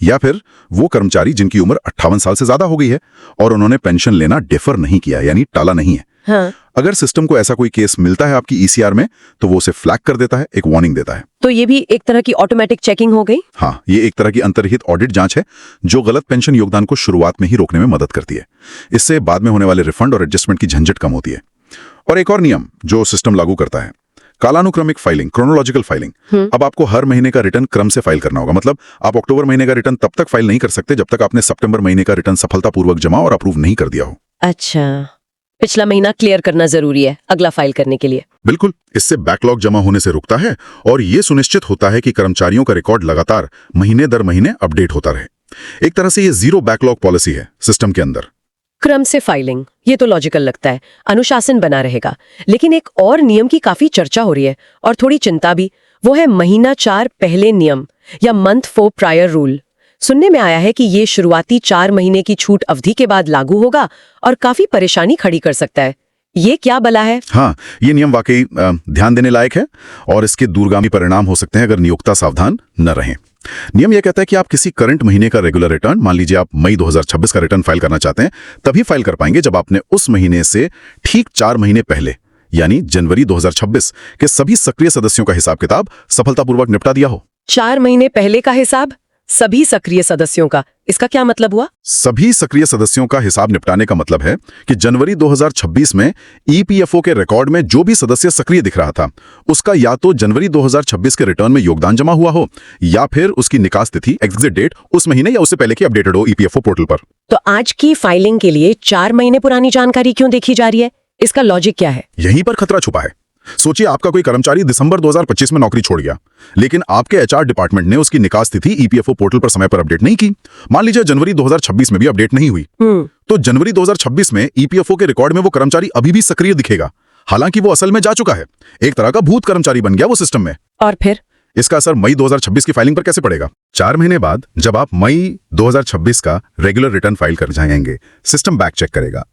या फिर वो कर्मचारी जिनकी उम्र 58 साल से ज्यादा हो गई है और उन्होंने पेंशन लेना डिफर नहीं किया, यानी टाला नहीं है। हाँ। अगर सिस्टम को ऐसा कोई केस मिलता है आपकी ईसीआर में, तो वो उसे फ्लैग कर देता है, एक वार्निंग देता है। तो ये भी एक तरह की ऑटोमेटिक चेकिंग हो गई? हाँ, ये एक तरह की अंतर्निहित ऑडिट जांच है जो गलत पेंशन योगदान को शुरुआत में ही रोकने में मदद करती है। इससे बाद में होने वाले रिफंड और एडजस्टमेंट की झंझट कम होती है। और एक और नियम जो सिस्टम लागू करता है, कालानुक्रमिक फाइलिंग, क्रोनोलॉजिकल फाइलिंग। अब आपको हर महीने का रिटर्न क्रम से फाइल करना होगा। मतलब आप अक्टूबर महीने का रिटर्न तब तक फाइल नहीं कर सकते जब तक आपने सितंबर महीने का रिटर्न सफलतापूर्वक जमा और अप्रूव नहीं कर दिया हो। अच्छा, पिछला महीना क्लियर करना जरूरी है अगला फाइल करने के लिए। बिल्कुल, इससे बैकलॉग जमा होने से रुकता है और ये सुनिश्चित होता है कि कर्मचारियों का रिकॉर्ड लगातार महीने दर महीने अपडेट होता रहे। एक तरह से ये जीरो बैकलॉग पॉलिसी है सिस्टम के अंदर। क्रम से फाइलिंग, ये तो लॉजिकल लगता है, अनुशासन बना रहेगा। लेकिन एक और नियम की काफी चर्चा हो रही है और थोड़ी चिंता भी, वो है महीना 4 पहले नियम या मंथ 4 प्रायर रूल। सुनने में आया है कि ये शुरुआती 4 महीने की छूट अवधि के बाद लागू होगा और काफी परेशानी खड़ी कर सकता है। ये क्या बला है? हाँ, ये नियम वाकई ध्यान देने लायक है और इसके दूरगामी परिणाम हो सकते हैं अगर नियोक्ता सावधान न रहें। नियम यह कहता है कि आप किसी करंट महीने का रेगुलर रिटर्न, मान लीजिए आप मई 2026 का रिटर्न फाइल करना चाहते हैं, तभी फाइल कर पाएंगे जब आपने उस महीने से ठीक 4 महीने पहले, यानी जनवरी 2026 के सभी सक्रिय सदस्यों का हिसाब किताब सफलतापूर्वक निपटा दिया हो। 4 महीने पहले का हिसाब सभी सक्रिय सदस्यों का, इसका क्या मतलब हुआ? सभी सक्रिय सदस्यों का हिसाब निपटाने का मतलब है कि जनवरी 2026 में ईपीएफओ के रिकॉर्ड में जो भी सदस्य सक्रिय दिख रहा था, उसका या तो जनवरी 2026 के रिटर्न में योगदान जमा हुआ हो या फिर उसकी निकास तिथि, एग्जिट डेट, उस महीने या उससे पहले की अपडेटेड हो ईपीएफओ पोर्टल पर। तो आज की फाइलिंग के लिए 4 महीने पुरानी जानकारी क्यों देखी जा रही है? इसका लॉजिक क्या है? यहीं पर खतरा छुपा है। सोचिए आपका कोई कर्मचारी दिसंबर 2025 में नौकरी छोड़ गया, लेकिन आपके एचआर डिपार्टमेंट ने उसकी निकास तिथि ईपीएफओ पोर्टल पर समय पर अपडेट नहीं की। मान लीजिए जनवरी 2026 में भी अपडेट नहीं हुई, तो जनवरी 2026 में ईपीएफओ के रिकॉर्ड में वो कर्मचारी अभी भी सक्रिय दिखेगा, हालांकि वो असल में जा चुका है। एक तरह का भूत कर्मचारी बन गया वो सिस्टम में। और फिर इसका असर मई 2026 की फाइलिंग पर कैसे पड़ेगा? 4 महीने बाद जब आप मई 2026 का रेगुलर रिटर्न फाइल कर जाएंगे, सिस्टम बैक चेक करेगा।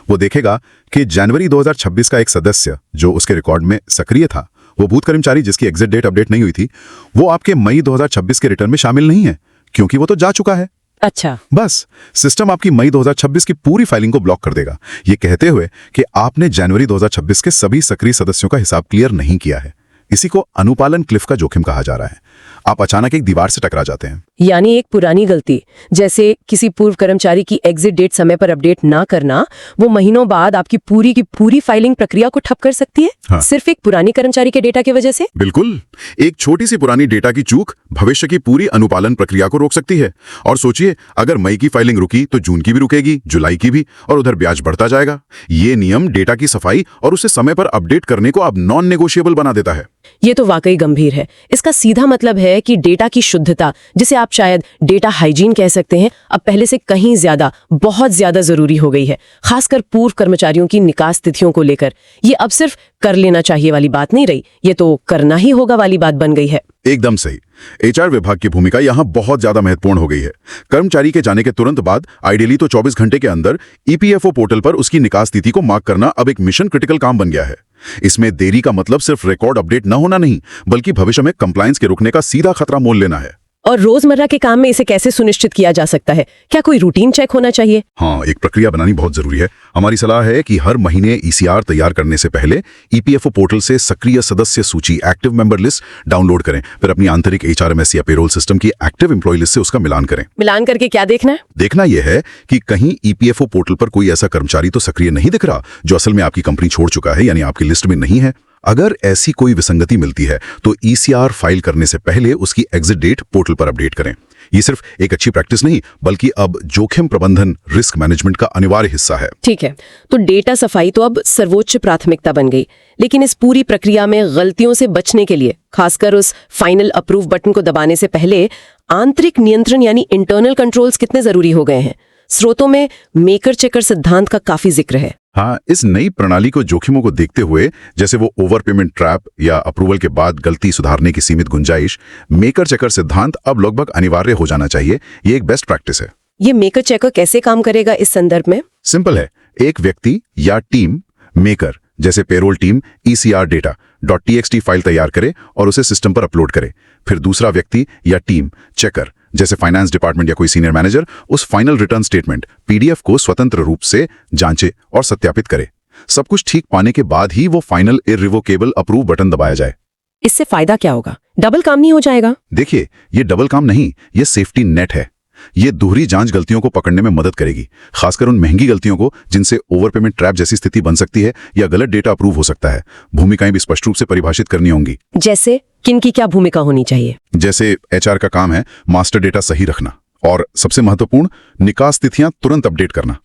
वो देखेगा कि जनवरी 2026 का एक सदस्य जो उसके रिकॉर्ड में सक्रिय था, वो भूत कर्मचारी जिसकी एग्जिट डेट अपडेट नहीं हुई थी, वो आपके मई 2026 के रिटर्न में शामिल नहीं है, क्योंकि वो तो जा चुका है। अच्छा, बस सिस्टम आपकी मई 2026 की पूरी फाइलिंग को ब्लॉक कर देगा, ये कहते हुए कि आपने जनवरी 2026 के सभी सक्रिय सदस्यों का हिसाब क्लियर नहीं किया है। इसी को अनुपालन क्लिफ का जोखिम कहा जा रहा है। आप अचानक एक दीवार से टकरा जाते हैं। यानी एक पुरानी गलती, जैसे किसी पूर्व कर्मचारी की एग्जिट डेट समय पर अपडेट ना करना, वो महीनों बाद आपकी पूरी की पूरी फाइलिंग प्रक्रिया को ठप कर सकती है। हाँ। सिर्फ एक पुरानी कर्मचारी के डेटा की वजह से। बिल्कुल, एक छोटी सी पुरानी डेटा की चूक भविष्य की पूरी अनुपालन प्रक्रिया को रोक सकती है। और सोचिए, अगर मई की फाइलिंग रुकी तो जून की भी रुकेगी, जुलाई की भी, और उधर ब्याज बढ़ता जाएगा। ये नियम डेटा की सफाई और उसे समय पर अपडेट करने को अब नॉन नेगोशिएबल बना देता है। ये तो वाकई गंभीर है। इसका सीधा मतलब मतलब है कि डेटा की शुद्धता, जिसे आप शायद डेटा हाइजीन कह सकते हैं, अब पहले से कहीं ज्यादा, बहुत ज्यादा जरूरी हो गई है, खासकर पूर्व कर्मचारियों की निकास तिथियों को लेकर। ये अब सिर्फ कर लेना चाहिए वाली बात नहीं रही, ये तो करना ही होगा वाली बात बन गई है। एकदम सही। एचआर विभाग की भूमिका यहाँ बहुत ज्यादा महत्वपूर्ण हो गई है। कर्मचारी के जाने के तुरंत बाद आइडियली तो 24 घंटे के अंदर ईपीएफओ पोर्टल पर उसकी निकास तिथि को मार्क करना अब एक मिशन क्रिटिकल काम बन गया है। इसमें देरी का मतलब सिर्फ रिकॉर्ड अपडेट न होना नहीं, बल्कि भविष्य में कंप्लायंस के रुकने का सीधा खतरा मोल लेना है। और रोजमर्रा के काम में इसे कैसे सुनिश्चित किया जा सकता है? क्या कोई रूटीन चेक होना चाहिए? हाँ, एक प्रक्रिया बनानी बहुत जरूरी है। हमारी सलाह है कि हर महीने ईसीआर तैयार करने से पहले ईपीएफओ पोर्टल से सक्रिय सदस्य सूची, एक्टिव मेंबर लिस्ट डाउनलोड करें, फिर अपनी आंतरिक एचआरएमएस या पेरोल सिस्टम की एक्टिव एम्प्लॉय लिस्ट से उसका मिलान करें। मिलान करके क्या देखना है? देखना यह है कि कहीं ईपीएफओ पोर्टल पर कोई ऐसा कर्मचारी तो सक्रिय नहीं दिख रहा जो असल में आपकी कंपनी छोड़ चुका है, यानी आपकी लिस्ट में नहीं है। अगर ऐसी कोई विसंगति मिलती है तो ईसीआर फाइल करने से पहले उसकी एग्जिट डेट पोर्टल पर अपडेट करें। ये सिर्फ एक अच्छी प्रैक्टिस नहीं, बल्कि अब जोखिम प्रबंधन, रिस्क मैनेजमेंट का अनिवार्य हिस्सा है। ठीक है, तो डेटा सफाई तो अब सर्वोच्च प्राथमिकता बन गई, लेकिन इस पूरी प्रक्रिया में गलतियों से बचने के लिए, खासकर उस फाइनल अप्रूव बटन को दबाने से पहले, आंतरिक नियंत्रण यानी इंटरनल कंट्रोल्स कितने जरूरी हो गए हैं? स्रोतों में मेकर चेकर सिद्धांत का काफी जिक्र है। हाँ, इस नई प्रणाली को जोखिमों को देखते हुए, जैसे वो ओवर पेमेंट ट्रैप या अप्रूवल के बाद गलती सुधारने की सीमित गुंजाइश, मेकर चेकर सिद्धांत अब लगभग अनिवार्य हो जाना चाहिए। ये एक बेस्ट प्रैक्टिस है। ये मेकर चेकर कैसे काम करेगा इस संदर्भ में? सिंपल है। एक व्यक्ति या टीम मेकर, जैसे payroll team, ECR data .txt file तैयार करे और उसे सिस्टम पर अपलोड करे। फिर दूसरा व्यक्ति या टीम चेकर, जैसे फाइनेंस डिपार्टमेंट या कोई सीनियर मैनेजर, उस फाइनल रिटर्न स्टेटमेंट पीडीएफ को स्वतंत्र रूप से जांचे और सत्यापित करे। सब कुछ ठीक पाने के बाद ही वो फाइनल इररिवोकेबल अप्रूव बटन दबाया जाए। इससे फायदा क्या होगा? डबल काम नहीं हो जाएगा? देखिए, ये डबल काम नहीं, ये सेफ्टी नेट है। ये दोहरी जांच गलतियों को पकड़ने में मदद करेगी, खासकर उन महंगी गलतियों को जिनसे ओवर पेमेंट ट्रैप जैसी स्थिति बन सकती है या गलत डेटा अप्रूव हो सकता है। भूमिकाएं भी स्पष्ट रूप से परिभाषित करनी होंगी। जैसे किनकी क्या भूमिका होनी चाहिए? जैसे एचआर का काम है मास्टर डेटा सही रखना, और सबसे महत्वपूर्ण, निकास तिथियां तुरंत अपडेट करना।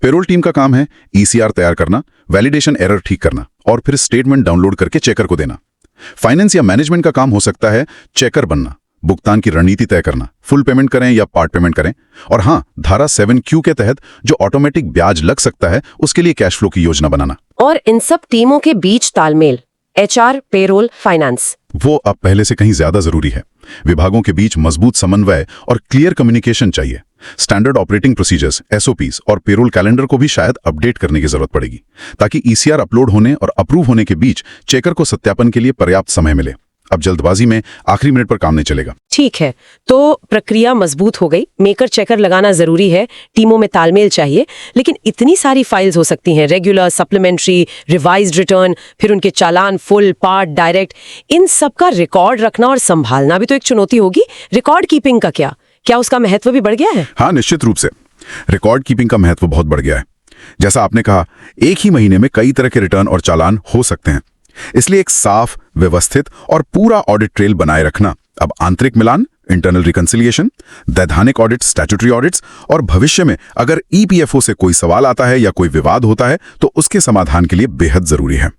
पेरोल टीम का काम है ईसीआर तैयार करना, वैलिडेशन एरर ठीक करना और फिर स्टेटमेंट डाउनलोड करके चेकर को देना। फाइनेंस या मैनेजमेंट का काम हो सकता है चेकर बनना, भुगतान की रणनीति तय करना, फुल पेमेंट करें या पार्ट पेमेंट करें, और हाँ, धारा 7Q के तहत जो ऑटोमेटिक ब्याज लग सकता है उसके लिए कैश फ्लो की योजना बनाना। और इन सब टीमों के बीच तालमेल, एचआर, पेरोल, फाइनेंस, वो अब पहले से कहीं ज्यादा जरूरी है। विभागों के बीच मजबूत समन्वय और क्लियर कम्युनिकेशन चाहिए। स्टैंडर्ड ऑपरेटिंग प्रोसीजर्स, एसओपीज और पेरोल कैलेंडर को भी शायद अपडेट करने की जरूरत पड़ेगी, ताकि ईसीआर अपलोड होने और अप्रूव होने के बीच चेकर को सत्यापन के लिए पर्याप्त समय मिले। अब जल्दबाजी में आखिरी मिनट पर काम नहीं चलेगा। ठीक है, तो प्रक्रिया मजबूत हो गई, मेकर चेकर लगाना जरूरी है, टीमों में तालमेल चाहिए, लेकिन इतनी सारी फाइल्स हो सकती हैं, रेगुलर, सप्लीमेंट्री, रिवाइज्ड रिटर्न, फिर उनके चालान, फुल, पार्ट, डायरेक्ट, इन सब का रिकॉर्ड रखना और संभालना भी तो एक चुनौती होगी। रिकॉर्ड कीपिंग का क्या उसका महत्व भी बढ़ गया है? हाँ, निश्चित रूप से रिकॉर्ड कीपिंग का महत्व बहुत बढ़ गया है। जैसा आपने कहा, एक ही महीने में कई तरह के रिटर्न और चालान हो सकते हैं, इसलिए एक साफ, व्यवस्थित और पूरा ऑडिट ट्रेल बनाए रखना अब आंतरिक मिलान, इंटरनल रिकंसिलिएशन, दैधानिक ऑडिट, स्टैट्यूटरी ऑडिट्स, और भविष्य में अगर ईपीएफओ से कोई सवाल आता है या कोई विवाद होता है तो उसके समाधान के लिए बेहद जरूरी है।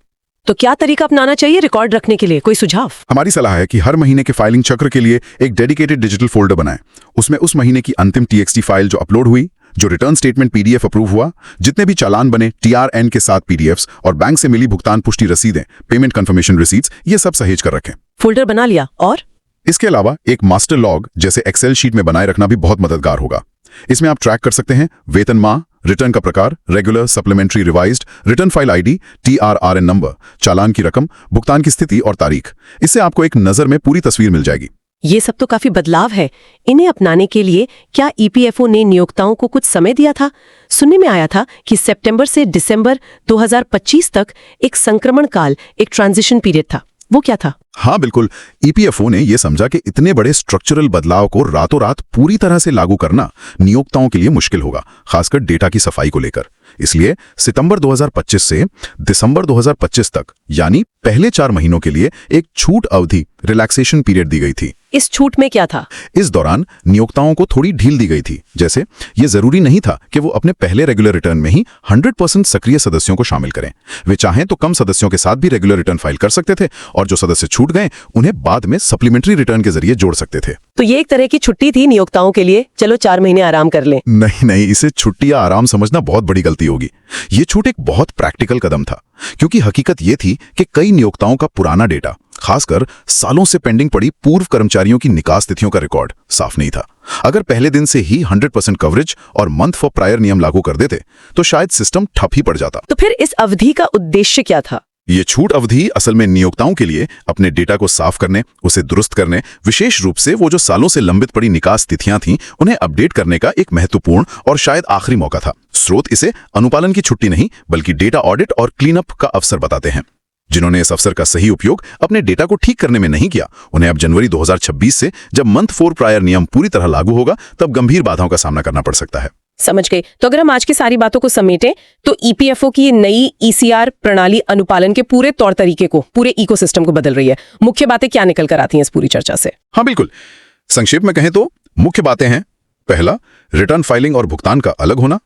तो क्या तरीका अपनाना चाहिए रिकॉर्ड रखने के लिए? कोई सुझाव? हमारी सलाह है कि हर महीने के फाइलिंग चक्र के लिए एक डेडिकेटेड डिजिटल फोल्डर बनाएं। उसमें उस महीने की अंतिम TXT फाइल जो अपलोड हुई, जो रिटर्न स्टेटमेंट PDF अप्रूव हुआ, जितने भी चालान बने TRN के साथ PDFs, और बैंक से मिली भुगतान पुष्टि रसीदें, पेमेंट कंफर्मेशन रिसीट्स, ये सब सहेज कर रखें। फोल्डर बना लिया, और इसके अलावा एक मास्टर लॉग जैसे एक्सेल शीट में बनाए रखना भी बहुत मददगार होगा। इसमें आप ट्रैक कर सकते हैं वेतन माह, रिटर्न का प्रकार, regular, supplementary, revised, return file ID, TRRN number, चालान की रकम, भुगतान की स्थिति और तारीख। इससे आपको एक नजर में पूरी तस्वीर मिल जाएगी। ये सब तो काफी बदलाव है। इन्हें अपनाने के लिए क्या ईपीएफओ ने नियोक्ताओं को कुछ समय दिया था? सुनने में आया था कि सितंबर से दिसंबर 2025 तक एक संक्रमण काल, एक ट्रांजिशन पीरियड था। वो क्या था? हाँ बिल्कुल, ईपीएफओ ने यह समझा कि इतने बड़े स्ट्रक्चरल बदलाव को रातों रात पूरी तरह से लागू करना नियोक्ताओं के लिए मुश्किल होगा, खासकर डेटा की सफाई को लेकर। इसलिए सितंबर 2025 से दिसंबर 2025 तक, यानी पहले 4 महीनों के लिए एक छूट अवधि, रिलैक्सेशन पीरियड दी गई थी। इस छूट में क्या था? इस दौरान नियोक्ताओं को थोड़ी ढील दी गई थी। जैसे ये जरूरी नहीं था कि वो अपने पहले रेगुलर रिटर्न में ही 100% सक्रिय सदस्यों को शामिल करें। वे चाहें तो कम सदस्यों के साथ भी रेगुलर रिटर्न फाइल कर सकते थे और जो सदस्य छूट गए उन्हें बाद में सप्लीमेंट्री रिटर्न के जरिए जोड़ सकते थे। तो ये एक तरह की छुट्टी थी नियोक्ताओं के लिए, चलो 4 महीने आराम कर लें। नहीं, इसे छुट्टी या आराम समझना बहुत बड़ी गलती होगी। ये छूट एक बहुत प्रैक्टिकल कदम था, क्योंकि हकीकत ये थी कि कई नियोक्ताओं का पुराना डेटा, खासकर सालों से पेंडिंग पड़ी पूर्व कर्मचारियों की निकास तिथियों का रिकॉर्ड साफ नहीं था। अगर पहले दिन से ही 100% कवरेज और मंथ फॉर प्रायर नियम लागू कर देते तो शायद सिस्टम ठप ही पड़ जाता। तो फिर इस अवधि का उद्देश्य क्या था? ये छूट अवधि असल में नियोक्ताओं के लिए अपने डेटा को साफ करने, उसे दुरुस्त करने, विशेष रूप से वो जो सालों से लंबित पड़ी निकास तिथियां थीं उन्हें अपडेट करने का एक महत्वपूर्ण और शायद आखिरी मौका था। स्रोत इसे अनुपालन की छुट्टी नहीं बल्कि डेटा ऑडिट और क्लीन अप का अवसर बताते हैं। जिन्होंने इस अवसर का सही उपयोग अपने डेटा को ठीक करने में नहीं किया, उन्हें अब जनवरी 2026 से जब मंथ फॉर प्रायर नियम पूरी तरह लागू होगा तब गंभीर बाधाओं का सामना करना पड़ सकता है। समझ गए। तो अगर हम आज की सारी बातों को समेटें तो ईपीएफओ की नई ईसीआर प्रणाली अनुपालन के पूरे तौर तरीके को, पूरे इकोसिस्टम को बदल रही है। मुख्य बातें क्या निकल कर आती हैं इस पूरी चर्चा से? हाँ बिल्कुल, संक्षेप में कहें तो मुख्य बातें हैं। पहला, रिटर्न फाइलिंग और भुगतान का अलग होना।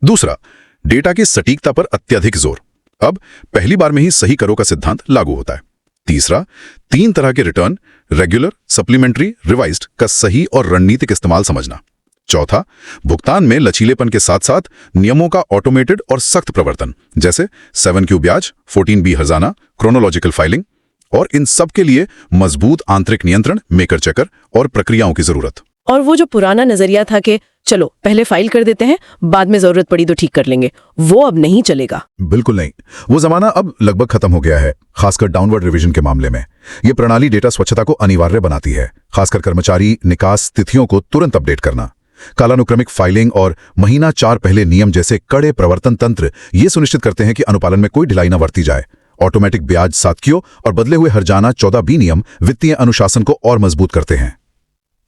दूसरा, डेटा की सटीकता पर अत्यधिक जोर, अब पहली बार में ही सही करो का सिद्धांत लागू होता है। तीसरा, 3 तरह के रिटर्न, रेगुलर, सप्लीमेंट्री, रिवाइज्ड का सही और रणनीतिक इस्तेमाल समझना। चौथा, भुगतान में लचीलेपन के साथ साथ नियमों का ऑटोमेटेड और सख्त प्रवर्तन, जैसे 7Q ब्याज, 14B हर्जाना, क्रोनोलॉजिकल फाइलिंग, और इन सब के लिए मजबूत आंतरिक नियंत्रण, मेकर चेकर और प्रक्रियाओं की जरूरत। और वो जो पुराना नजरिया था कि चलो पहले फाइल कर देते हैं, बाद में जरूरत पड़ी तो ठीक कर लेंगे, वो अब नहीं चलेगा। बिल्कुल नहीं, वो जमाना अब लगभग खत्म हो गया है, खासकर डाउनवर्ड रिवीजन के मामले में। ये प्रणाली डेटा स्वच्छता को अनिवार्य बनाती है, खासकर कर्मचारी निकास तिथियों को तुरंत अपडेट करना। कालानुक्रमिक फाइलिंग और महीना 4 पहले नियम जैसे कड़े प्रवर्तन तंत्र ये सुनिश्चित करते हैं कि अनुपालन में कोई ढिलाई न बरती जाए। ऑटोमेटिक ब्याज 7Q और बदले हुए हर्जाना 14B नियम वित्तीय अनुशासन को और मजबूत करते हैं।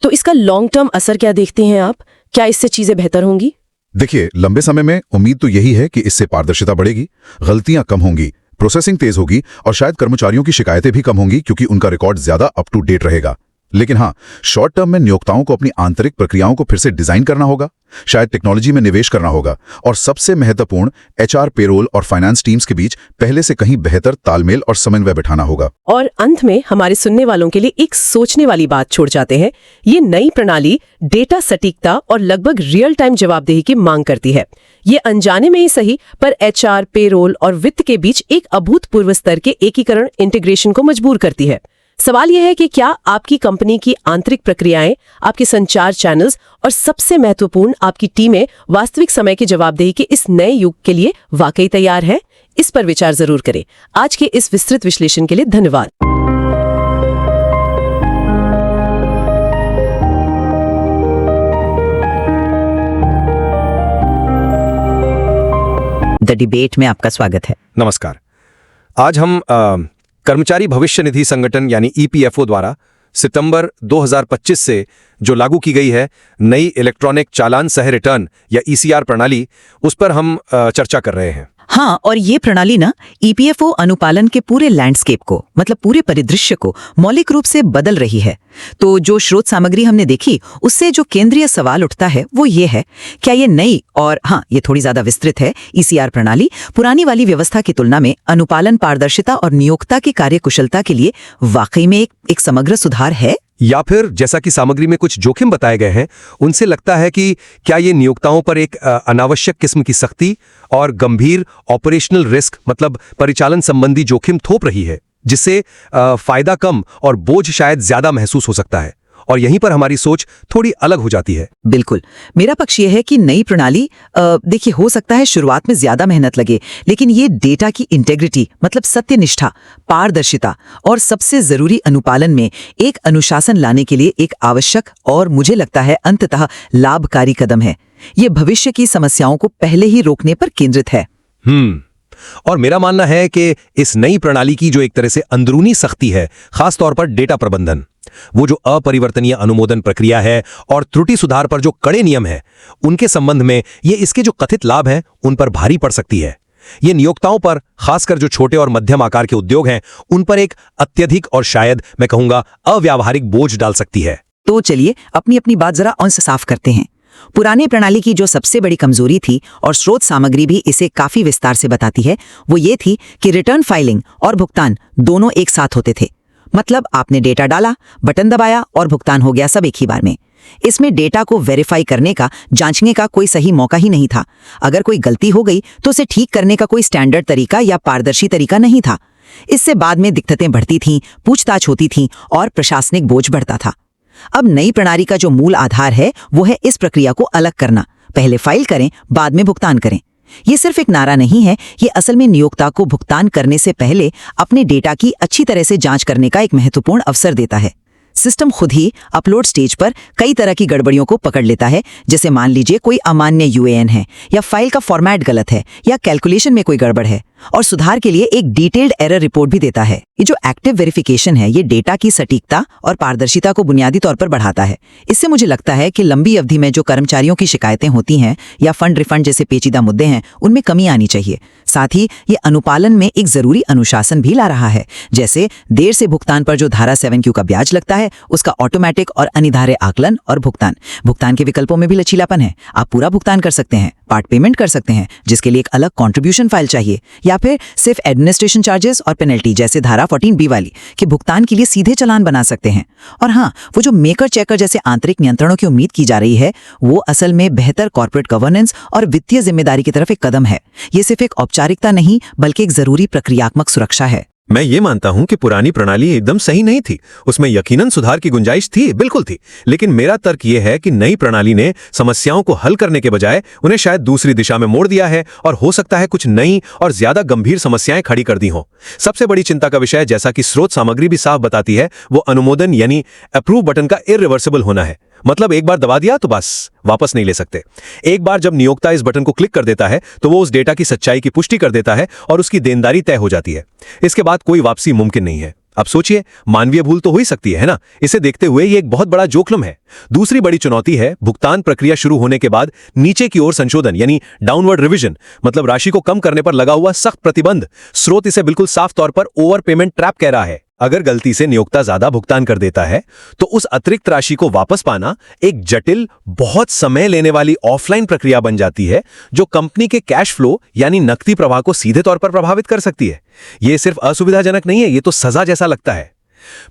तो इसका लॉन्ग टर्म असर क्या देखते हैं आप? क्या इससे चीजें बेहतर होंगी? देखिए, लंबे समय में उम्मीद तो यही है कि इससे पारदर्शिता बढ़ेगी, गलतियां कम होंगी, प्रोसेसिंग तेज होगी और शायद कर्मचारियों की शिकायतें भी कम होंगी क्योंकि उनका रिकॉर्ड ज्यादा अप टू डेट रहेगा। लेकिन हाँ, शॉर्ट टर्म में नियोक्ताओं को अपनी आंतरिक प्रक्रियाओं को फिर से डिजाइन करना होगा, शायद टेक्नोलॉजी में निवेश करना होगा और सबसे महत्वपूर्ण HR, पेरोल और फाइनेंस टीम्स के बीच पहले से कहीं बेहतर तालमेल और समन्वय बिठाना होगा। और अंत में हमारे सुनने वालों के लिए एक सोचने वाली बात छोड़ जाते हैं। ये नई प्रणाली डेटा सटीकता और लगभग रियल टाइम जवाबदेही की मांग करती है। ये अनजाने में ही सही, पर HR, पेरोल और वित्त के बीच एक अभूतपूर्व स्तर के एकीकरण, इंटीग्रेशन को मजबूर करती है। सवाल यह है कि क्या आपकी कंपनी की आंतरिक प्रक्रियाएं, आपके संचार चैनल्स और सबसे महत्वपूर्ण आपकी टीमें वास्तविक समय की जवाबदेही के इस नए युग के लिए वाकई तैयार है? इस पर विचार जरूर करें। आज के इस विस्तृत विश्लेषण के लिए धन्यवाद। द डिबेट में आपका स्वागत है। नमस्कार। आज हम कर्मचारी भविष्य निधि संगठन यानी ईपीएफओ द्वारा सितंबर 2025 से जो लागू की गई है नई इलेक्ट्रॉनिक चालान सह रिटर्न या ईसीआर प्रणाली, उस पर हम चर्चा कर रहे हैं। हाँ, और ये प्रणाली ना ईपीएफओ अनुपालन के पूरे लैंडस्केप को, मतलब पूरे परिदृश्य को मौलिक रूप से बदल रही है। तो जो स्रोत सामग्री हमने देखी उससे जो केंद्रीय सवाल उठता है वो ये है, क्या ये नई और हाँ ये थोड़ी ज्यादा विस्तृत है ईसीआर प्रणाली पुरानी वाली व्यवस्था की तुलना में अनुपालन, पारदर्शिता और नियोक्ता की कार्यकुशलता के लिए वाकई में एक समग्र सुधार है, या फिर जैसा कि सामग्री में कुछ जोखिम बताए गए हैं उनसे लगता है कि क्या ये नियोक्ताओं पर एक अनावश्यक किस्म की सख्ती और गंभीर ऑपरेशनल रिस्क, मतलब परिचालन संबंधी जोखिम थोप रही है, जिससे फायदा कम और बोझ शायद ज्यादा महसूस हो सकता है। और यहीं पर हमारी सोच थोड़ी अलग हो जाती है। बिल्कुल, मेरा पक्ष यह है कि नई प्रणाली देखिए हो सकता है शुरुआत में ज्यादा मेहनत लगे, लेकिन ये डेटा की इंटेग्रिटी, मतलब सत्यनिष्ठा, पारदर्शिता और सबसे जरूरी अनुपालन में एक अनुशासन लाने के लिए एक आवश्यक और मुझे लगता है अंततः लाभकारी कदम है। ये भविष्य की समस्याओं को पहले ही रोकने पर केंद्रित है। और मेरा मानना है कि इस नई प्रणाली की जो एक तरह से अंदरूनी सख्ती है, खास तौर पर डेटा प्रबंधन, वो जो अपरिवर्तनीय अनुमोदन प्रक्रिया है और त्रुटि सुधार पर जो कड़े नियम हैं, उनके संबंध में ये इसके जो कथित लाभ हैं उन पर भारी पड़ सकती है। ये नियोक्ताओं पर, खासकर जो छोटे और मध्यम आकार के उद्योग हैं, उन पर एक अत्यधिक और शायद मैं कहूंगा अव्यावहारिक बोझ डाल सकती है। तो चलिए अपनी अपनी बात जरा अंश साफ करते हैं। पुरानी प्रणाली की जो सबसे बड़ी कमजोरी थी, और स्रोत सामग्री भी इसे काफी विस्तार से बताती है, वो ये थी कि रिटर्न फाइलिंग और भुगतान दोनों एक साथ होते थे। मतलब आपने डेटा डाला, बटन दबाया और भुगतान हो गया, सब एक ही बार में। इसमें डेटा को वेरीफाई करने का, जांचने का कोई सही मौका ही नहीं था। अगर कोई गलती हो गई तो उसे ठीक करने का कोई स्टैंडर्ड तरीका या पारदर्शी तरीका नहीं था। इससे बाद में दिक्कतें बढ़ती थीं, पूछताछ होती थी और प्रशासनिक बोझ बढ़ता था। अब नई प्रणाली का जो मूल आधार है वो है इस प्रक्रिया को अलग करना। पहले फाइल करें, बाद में भुगतान करें। ये सिर्फ एक नारा नहीं है, ये असल में नियोक्ता को भुगतान करने से पहले अपने डेटा की अच्छी तरह से जांच करने का एक महत्वपूर्ण अवसर देता है। सिस्टम खुद ही अपलोड स्टेज पर कई तरह की गड़बड़ियों को पकड़ लेता है, जैसे मान लीजिए कोई अमान्य यूएएन है, या फाइल का फॉर्मेट गलत है, या कैलकुलेशन में कोई गड़बड़ है, और सुधार के लिए एक डिटेल्ड एरर रिपोर्ट भी देता है। ये जो एक्टिव वेरिफिकेशन है, ये डेटा की सटीकता और पारदर्शिता को बुनियादी तौर पर बढ़ाता है। इससे मुझे लगता है कि लंबी अवधि में जो कर्मचारियों की शिकायतें होती हैं या फंड रिफंड जैसे पेचीदा मुद्दे हैं, उनमें कमी आनी चाहिए। साथ ही ये अनुपालन में एक जरूरी अनुशासन भी ला रहा है, जैसे देर से भुगतान पर जो धारा 7Q का ब्याज लगता है, उसका ऑटोमेटिक और अनिवार्य आकलन, और भुगतान के विकल्पों में भी लचीलापन है। आप पूरा भुगतान कर सकते हैं, पार्ट पेमेंट कर सकते हैं, जिसके लिए एक अलग कंट्रीब्यूशन फाइल चाहिए, या फिर सिर्फ एडमिनिस्ट्रेशन चार्जेस और पेनल्टी जैसे धारा 14B वाली के भुगतान के लिए सीधे चालान बना सकते हैं। और हाँ, वो जो मेकर चेकर जैसे आंतरिक नियंत्रणों की उम्मीद की जा रही है, वो असल में बेहतर कॉर्पोरेट गवर्नेंस और वित्तीय जिम्मेदारी की तरफ एक कदम है। ये सिर्फ एक औपचारिकता नहीं, बल्कि एक जरूरी प्रक्रियात्मक सुरक्षा है। मैं ये मानता हूं कि पुरानी प्रणाली एकदम सही नहीं थी, उसमें यकीनन सुधार की गुंजाइश थी, बिल्कुल थी। लेकिन मेरा तर्क ये है कि नई प्रणाली ने समस्याओं को हल करने के बजाय उन्हें शायद दूसरी दिशा में मोड़ दिया है, और हो सकता है कुछ नई और ज्यादा गंभीर समस्याएं खड़ी कर दी हों। सबसे बड़ी चिंता का विषय, जैसा कि स्रोत सामग्री भी साफ बताती है, वो अनुमोदन यानी अप्रूव बटन का इरिवर्सिबल होना है। मतलब एक बार दबा दिया तो बस वापस नहीं ले सकते। एक बार जब नियोक्ता इस बटन को क्लिक कर देता है तो वो उस डेटा की सच्चाई की पुष्टि कर देता है और उसकी देनदारी तय हो जाती है। इसके बाद कोई वापसी मुमकिन नहीं है। अब सोचिए, मानवीय भूल तो हो ही सकती है ना? इसे देखते हुए ये एक बहुत बड़ा जोखिम है। दूसरी बड़ी चुनौती है भुगतान प्रक्रिया शुरू होने के बाद नीचे की ओर संशोधन यानी डाउनवर्ड रिवीजन, मतलब राशि को कम करने पर लगा हुआ सख्त प्रतिबंध। स्रोत इसे बिल्कुल साफ तौर पर ओवर पेमेंट ट्रैप कह रहा है। अगर गलती से नियोक्ता ज्यादा भुगतान कर देता है तो उस अतिरिक्त राशि को वापस पाना एक जटिल, बहुत समय लेने वाली ऑफलाइन प्रक्रिया बन जाती है, जो कंपनी के कैश फ्लो यानी नकदी प्रवाह को सीधे तौर पर प्रभावित कर सकती है। यह सिर्फ असुविधाजनक नहीं है, यह तो सजा जैसा लगता है।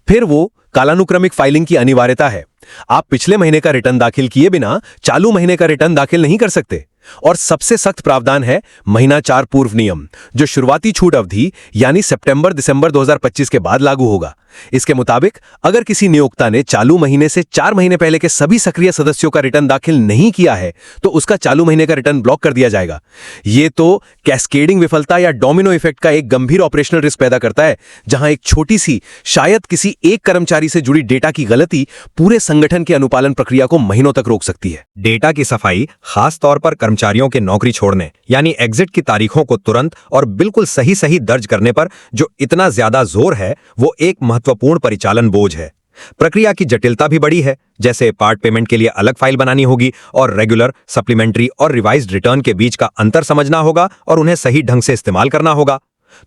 फिर वो कालानुक्रमिक फाइलिंग की अनिवार्यता है। आप पिछले महीने का रिटर्न दाखिल किए बिना चालू महीने का रिटर्न दाखिल नहीं कर सकते। और सबसे सख्त प्रावधान है महीना 4 पूर्व नियम, जो शुरुआती छूट अवधि यानी सितंबर-दिसंबर 2025 के बाद लागू होगा। इसके मुताबिक अगर किसी नियोक्ता ने चालू महीने से 4 महीने पहले के सभी सक्रिय सदस्यों का रिटर्न दाखिल नहीं किया है तो उसका चालू महीने का रिटर्न ब्लॉक कर दिया जाएगा। ये तो कैस्केडिंग विफलता या डोमिनो इफेक्ट का एक गंभीर ऑपरेशनल रिस्क पैदा करता है, जहां एक छोटी सी, शायद किसी एक कर्मचारी से जुड़ी डेटा की गलती पूरे संगठन की अनुपालन प्रक्रिया को महीनों तक रोक सकती है। डेटा की सफाई, खास तौर पर कर्मचारियों के नौकरी छोड़ने यानी एग्जिट की तारीखों को तुरंत और बिल्कुल सही दर्ज करने पर जो इतना ज्यादा जोर है, वो एक महत्वपूर्ण परिचालन बोझ है। प्रक्रिया की जटिलता भी बड़ी है, जैसे पार्ट पेमेंट के लिए अलग फाइल बनानी होगी और रेगुलर, सप्लीमेंट्री और रिवाइज्ड रिटर्न के बीच का अंतर समझना होगा और उन्हें सही ढंग से इस्तेमाल करना होगा।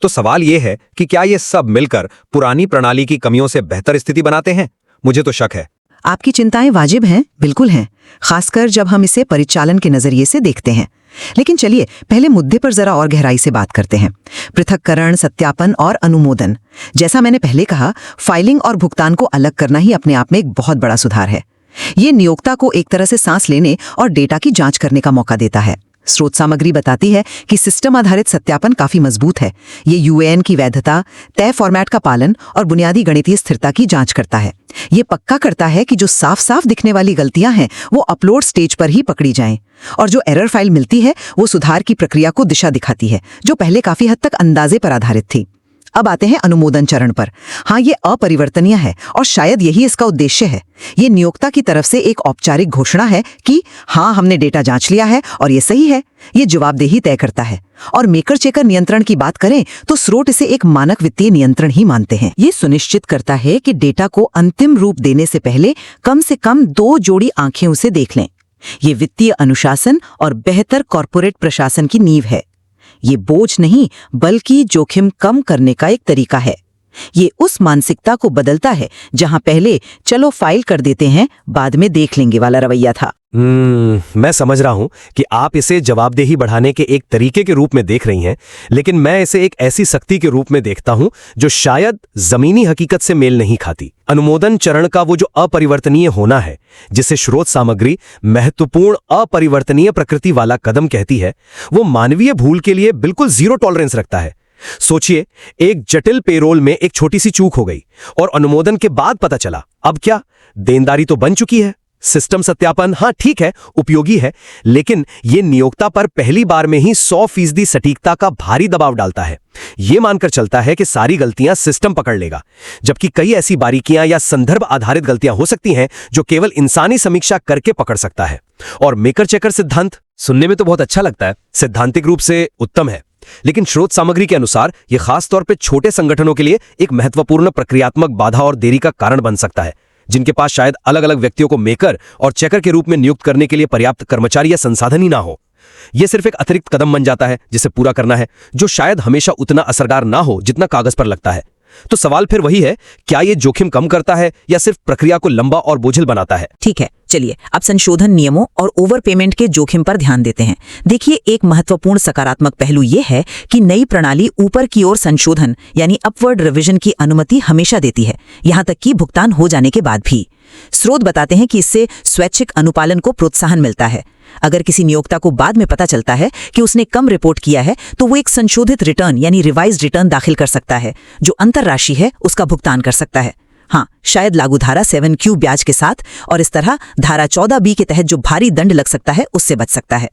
तो सवाल यह है कि क्या ये सब मिलकर पुरानी प्रणाली की कमियों से बेहतर स्थिति बनाते हैं? मुझे तो शक है। आपकी चिंताएं वाजिब हैं, बिल्कुल हैं, खासकर जब हम इसे परिचालन के नजरिए से देखते हैं। लेकिन चलिए पहले मुद्दे पर जरा और गहराई से बात करते हैं। पृथक्करण, सत्यापन और अनुमोदन। जैसा मैंने पहले कहा, फाइलिंग और भुगतान को अलग करना ही अपने आप में एक बहुत बड़ा सुधार है। ये नियोक्ता को एक तरह से सांस लेने और डेटा की जांच करने का मौका देता है। स्रोत सामग्री बताती है कि सिस्टम आधारित सत्यापन काफी मजबूत है। ये यूएएन की वैधता, तय फॉर्मेट का पालन और बुनियादी गणितीय स्थिरता की जांच करता है। ये पक्का करता है कि जो साफ साफ दिखने वाली गलतियां हैं वो अपलोड स्टेज पर ही पकड़ी जाएं, और जो एरर फाइल मिलती है वो सुधार की प्रक्रिया को दिशा दिखाती है, जो पहले काफी हद तक अंदाजे पर आधारित थी। अब आते हैं अनुमोदन चरण पर। हाँ, ये अपरिवर्तनीय है और शायद यही इसका उद्देश्य है। ये नियोक्ता की तरफ से एक औपचारिक घोषणा है कि हाँ, हमने डेटा जांच लिया है और ये सही है। ये जवाबदेही तय करता है। और मेकर चेकर नियंत्रण की बात करें तो स्रोत इसे एक मानक वित्तीय नियंत्रण ही मानते हैं। ये सुनिश्चित करता है कि डेटा को अंतिम रूप देने से पहले कम से कम 2 जोड़ी आंखें उसे देख लें। ये वित्तीय अनुशासन और बेहतर कॉर्पोरेट प्रशासन की नींव है। ये बोझ नहीं बल्कि जोखिम कम करने का एक तरीका है। ये उस मानसिकता को बदलता है जहां पहले चलो फाइल कर देते हैं बाद में देख लेंगे वाला रवैया था। मैं समझ रहा हूं कि आप इसे जवाबदेही बढ़ाने के एक तरीके के रूप में देख रही हैं, लेकिन मैं इसे एक ऐसी सख्ती के रूप में देखता हूं जो शायद जमीनी हकीकत से मेल नहीं खाती। अनुमोदन चरण का वो जो अपरिवर्तनीय होना है, जिसे स्रोत सामग्री महत्वपूर्ण अपरिवर्तनीय प्रकृति वाला कदम कहती है, वो मानवीय भूल के लिए बिल्कुल जीरो टॉलरेंस रखता है। सोचिए, एक जटिल पेरोल में एक छोटी सी चूक हो गई और अनुमोदन के बाद पता चला। अब क्या, देनदारी तो बन चुकी है। सिस्टम सत्यापन हाँ ठीक है, उपयोगी है, लेकिन ये नियोक्ता पर पहली बार में ही 100% सटीकता का भारी दबाव डालता है। ये मानकर चलता है कि सारी गलतियां सिस्टम पकड़ लेगा, जबकि कई ऐसी बारीकियां या संदर्भ आधारित गलतियां हो सकती हैं जो केवल इंसानी समीक्षा करके पकड़ सकता है। और मेकर चेकर सिद्धांत सुनने में तो बहुत अच्छा लगता है, सिद्धांतिक रूप से उत्तम है, लेकिन स्रोत सामग्री के अनुसार यह खास तौर पर छोटे संगठनों के लिए एक महत्वपूर्ण प्रक्रियात्मक बाधा और देरी का कारण बन सकता है, जिनके पास शायद अलग अलग व्यक्तियों को मेकर और चेकर के रूप में नियुक्त करने के लिए पर्याप्त कर्मचारी या संसाधन ही ना हो। यह सिर्फ एक अतिरिक्त कदम बन जाता है जिसे पूरा करना है, जो शायद हमेशा उतना असरदार ना हो जितना कागज पर लगता है। तो सवाल फिर वही है, क्या यह जोखिम कम करता है या सिर्फ प्रक्रिया को लंबा और बोझिल बनाता है? ठीक है, चलिए अब संशोधन नियमों और ओवर पेमेंट के जोखिम पर ध्यान देते हैं। देखिए, एक महत्वपूर्ण सकारात्मक पहलू यह है कि नई प्रणाली ऊपर की ओर संशोधन यानी अपवर्ड रिवीजन की अनुमति हमेशा देती है, यहां तक कि भुगतान हो जाने के बाद भी। स्रोत बताते हैं कि इससे स्वैच्छिक अनुपालन को प्रोत्साहन मिलता है। अगर किसी नियोक्ता को बाद में पता चलता है कि उसने कम रिपोर्ट किया है, तो वो एक संशोधित रिटर्न यानी रिवाइज्ड रिटर्न दाखिल कर सकता है, जो अंतर राशि है उसका भुगतान कर सकता है। हाँ, शायद लागू धारा 7Q ब्याज के साथ, और इस तरह धारा 14B के तहत जो भारी दंड लग सकता है उससे बच सकता है।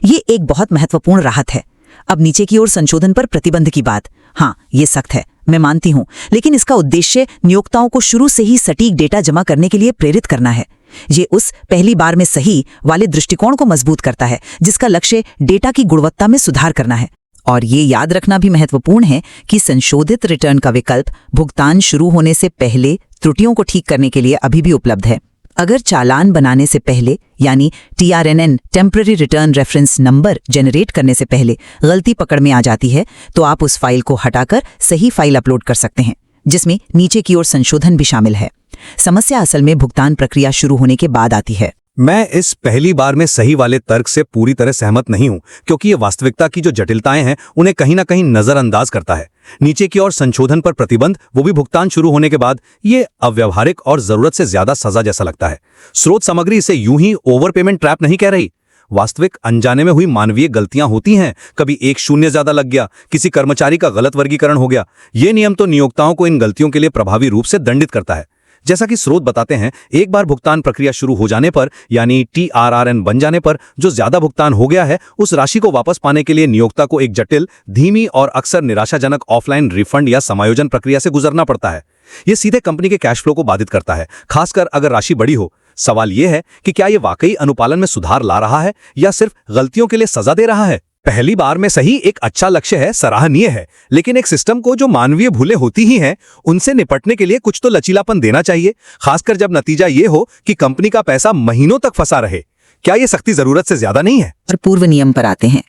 ये एक बहुत महत्वपूर्ण राहत है। अब नीचे की ओर संशोधन पर प्रतिबंध की बात, हाँ ये सख्त है, मैं मानती हूं, लेकिन इसका उद्देश्य नियोक्ताओं को शुरू से ही सटीक डेटा जमा करने के लिए प्रेरित करना है। ये उस पहली बार में सही वाले दृष्टिकोण को मजबूत करता है जिसका लक्ष्य डेटा की गुणवत्ता में सुधार करना है। और ये याद रखना भी महत्वपूर्ण है कि संशोधित रिटर्न का विकल्प भुगतान शुरू होने से पहले त्रुटियों को ठीक करने के लिए अभी भी उपलब्ध है। अगर चालान बनाने से पहले यानी TRNN temporary return reference number generate करने से पहले गलती पकड़ में आ जाती है, तो आप उस फाइल को हटाकर सही फाइल अपलोड कर सकते हैं, जिसमें नीचे की ओर संशोधन भी शामिल है। समस्या असल में भुगतान प्रक्रिया शुरू होने के बाद आती है। मैं इस पहली बार में सही वाले तर्क से पूरी तरह सहमत नहीं हूं, क्योंकि ये वास्तविकता की जो जटिलताएं हैं उन्हें कहीं ना कहीं नजरअंदाज करता है। नीचे की ओर संशोधन पर प्रतिबंध, वो भी भुगतान शुरू होने के बाद, ये अव्यवहारिक और जरूरत से ज्यादा सजा जैसा लगता है। स्रोत सामग्री इसे यूं ही ओवर पेमेंट ट्रैप नहीं कह रही। वास्तविक अनजाने में हुई मानवीय गलतियां होती हैं। कभी एक शून्य ज्यादा लग गया, किसी कर्मचारी का गलत वर्गीकरण हो गया। ये नियम तो नियोक्ताओं को इन गलतियों के लिए प्रभावी रूप से दंडित करता है। जैसा कि स्रोत बताते हैं, एक बार भुगतान प्रक्रिया शुरू हो जाने पर यानी TRRN बन जाने पर जो ज्यादा भुगतान हो गया है, उस राशि को वापस पाने के लिए नियोक्ता को एक जटिल, धीमी और अक्सर निराशाजनक ऑफलाइन रिफंड या समायोजन प्रक्रिया से गुजरना पड़ता है। ये सीधे कंपनी के कैश फ्लो को बाधित करता है, खासकर अगर राशि बड़ी हो। सवाल यह है कि क्या ये वाकई अनुपालन में सुधार ला रहा है या सिर्फ गलतियों के लिए सजा दे रहा है? पहली बार में सही एक अच्छा लक्ष्य है, सराहनीय है, लेकिन एक सिस्टम को जो मानवीय भूलें होती ही हैं, उनसे निपटने के लिए कुछ तो लचीलापन देना चाहिए, खासकर जब नतीजा ये हो कि कंपनी का पैसा महीनों तक फंसा रहे। क्या ये सख्ती जरूरत से ज्यादा नहीं है? और पूर्व नियम पर आते हैं।